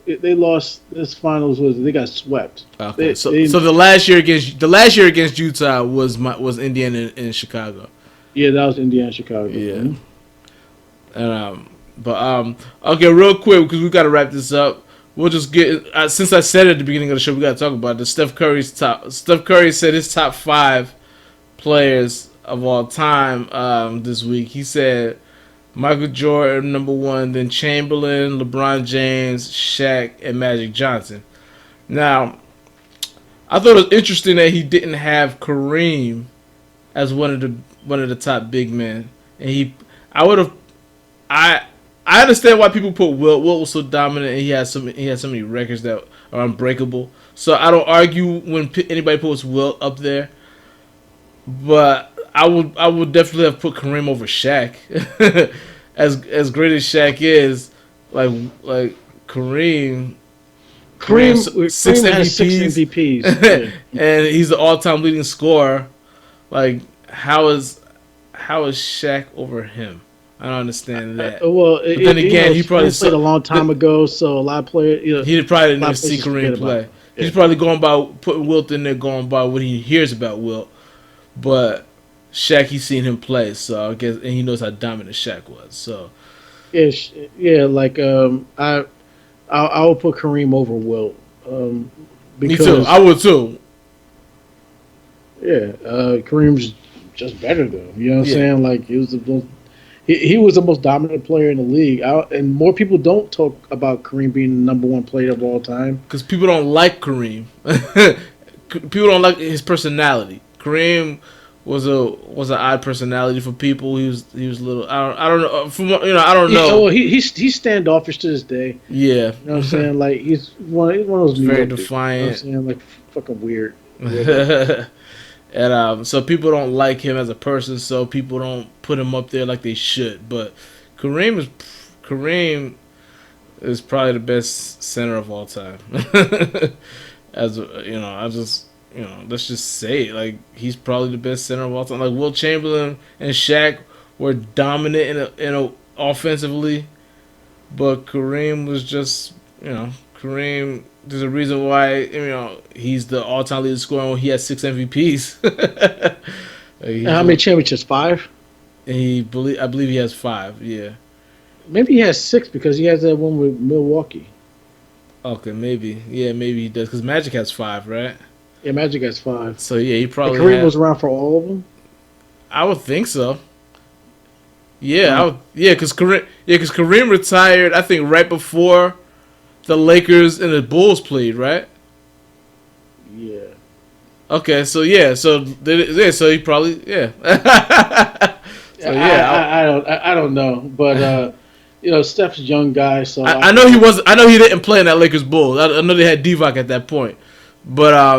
They lost this finals. They got swept. Okay, so the last year against Utah was Indiana and Chicago. Yeah, that was Indiana Chicago. Yeah. And okay, real quick because we got to wrap this up. We'll just get since I said it at the beginning of the show, we got to talk about it. Steph Curry said his top 5 players of all time this week. He said Michael Jordan number 1, then Chamberlain, LeBron James, Shaq, and Magic Johnson. Now, I thought it was interesting that he didn't have Kareem as one of the top big men, and I understand why people put Wilt. Wilt was so dominant, and he has so many records that are unbreakable. So I don't argue when anybody puts Wilt up there, but I would definitely have put Kareem over Shaq. as great as Shaq is, like Kareem six has 6 MVPs, and he's the all-time leading scorer. Like how is Shaq over him? I don't understand that. But then again, he probably played a long time ago, so a lot of players. He probably didn't even see Kareem play. Yeah. He's probably going by putting Wilt in there, going by what he hears about Wilt. But Shaq, he's seen him play, so I guess, and he knows how dominant Shaq was. So yeah. Like I would put Kareem over Wilt. Me too. I would too. Yeah, Kareem's just better though. You know what I'm saying? Like he was the most dominant player in the league, and more people don't talk about Kareem being the number 1 player of all time because people don't like Kareem. People don't like his personality. Kareem was an odd personality for people. He was a little. I don't know. I don't know. He's standoffish to this day. Yeah, you know what I'm saying? Like he's one of those very defiant. You know what I'm saying? Like fucking weird. And so people don't like him as a person, so people don't put him up there like they should. But Kareem is probably the best center of all time. Let's just say it. Like he's probably the best center of all time. Like Wilt Chamberlain and Shaq were dominant in a offensively, but Kareem was just Kareem. There's a reason why he's the all-time leading scorer. He has 6 MVPs. How many championships? 5. And I believe he has 5. Yeah. Maybe he has 6 because he has that one with Milwaukee. Okay, maybe. Yeah, maybe he does because Magic has 5, right? Yeah, Magic has 5. So yeah, he probably. Kareem was around for all of them. I would think so. Yeah, because Kareem retired. I think right before the Lakers and the Bulls played, right? Yeah. Okay, so so he probably So I don't know, but Steph's a young guy, so I know he was. I know he didn't play in that Lakers Bulls. I know they had Divac at that point, but I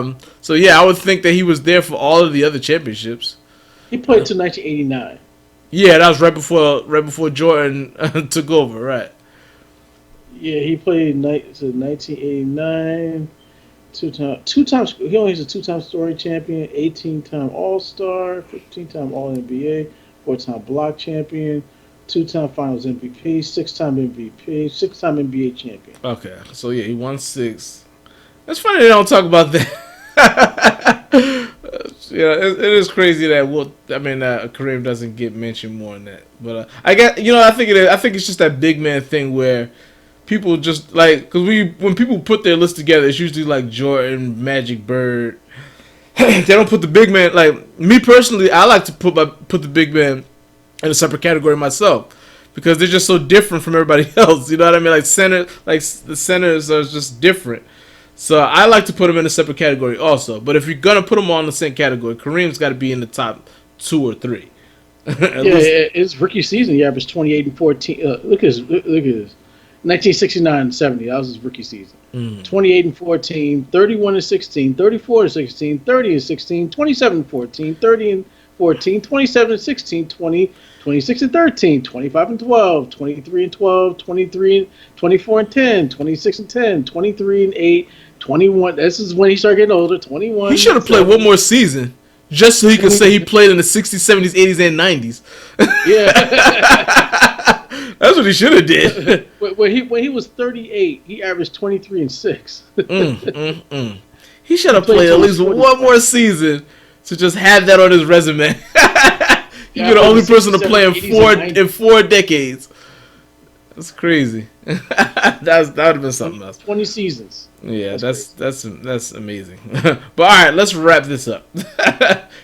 would think that he was there for all of the other championships. He played till 1989. Yeah, that was right before Jordan took over, right? Yeah, he played 1989. Two times. He only is a 2-time scoring champion, 18-time All-Star, 15-time All-NBA, 4-time block champion, 2-time Finals MVP, 6-time MVP, 6-time NBA champion. Okay, so he won 6. That's funny they don't talk about that. It is crazy that Kareem doesn't get mentioned more than that. But I think it's just that big man thing where people just like when people put their list together, it's usually like Jordan, Magic, Bird. They don't put the big man. Like me personally, I like to put the big man in a separate category myself because they're just so different from everybody else. You know what I mean? Like the centers are just different. So I like to put them in a separate category also. But if you're gonna put them all in the same category, Kareem's got to be in the top 2 or 3. At Yeah, least. his rookie season, he averaged 28 and 14. Look at his 1969-70. That was his rookie season. Mm. 28 and 14, 31 and 16, 34 and 16, 30 and 16, 27 and 14, 30 and 14, 27 and 16, 20, 26 and 13, 25 and 12, 23 and 12, 23 and 24 and 10, 26 and 10, 23 and 8, 21. This is when he started getting older. 21 He should and have played one 7, more season, just so he could say he 20. played in the 60s, 70s, 80s, and 90s. Yeah. That's what he should have did. when he was 38, he averaged 23 and 6. He should He have played played at till he least was one 45. more season to just have that on his resume. He'd Yeah, be the I played only the person to 60s, play 70s, 80s, and in 90s. 4 decades. That's crazy. That would have been something else. 20 seasons. Yeah, That's that's crazy. that's amazing. But all right, let's wrap this up.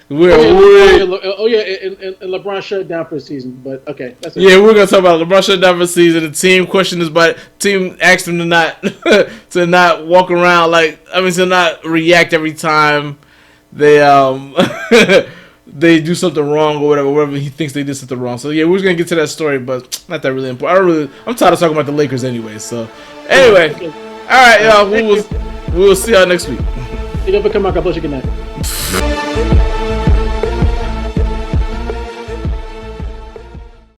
Oh yeah, We're and LeBron shut it down for the season. But okay, that's it. Yeah, we're gonna talk about LeBron shut down for the season. The team questioned his body. Team asked him to not to not walk around to not react every time they they do something wrong or whatever he thinks they did something wrong. So yeah, we're just gonna get to that story, but not that really important. I'm tired of talking about the Lakers anyway. So anyway, Okay. all right, y'all. We will see y'all next week. You know, become my God bless you. Good night.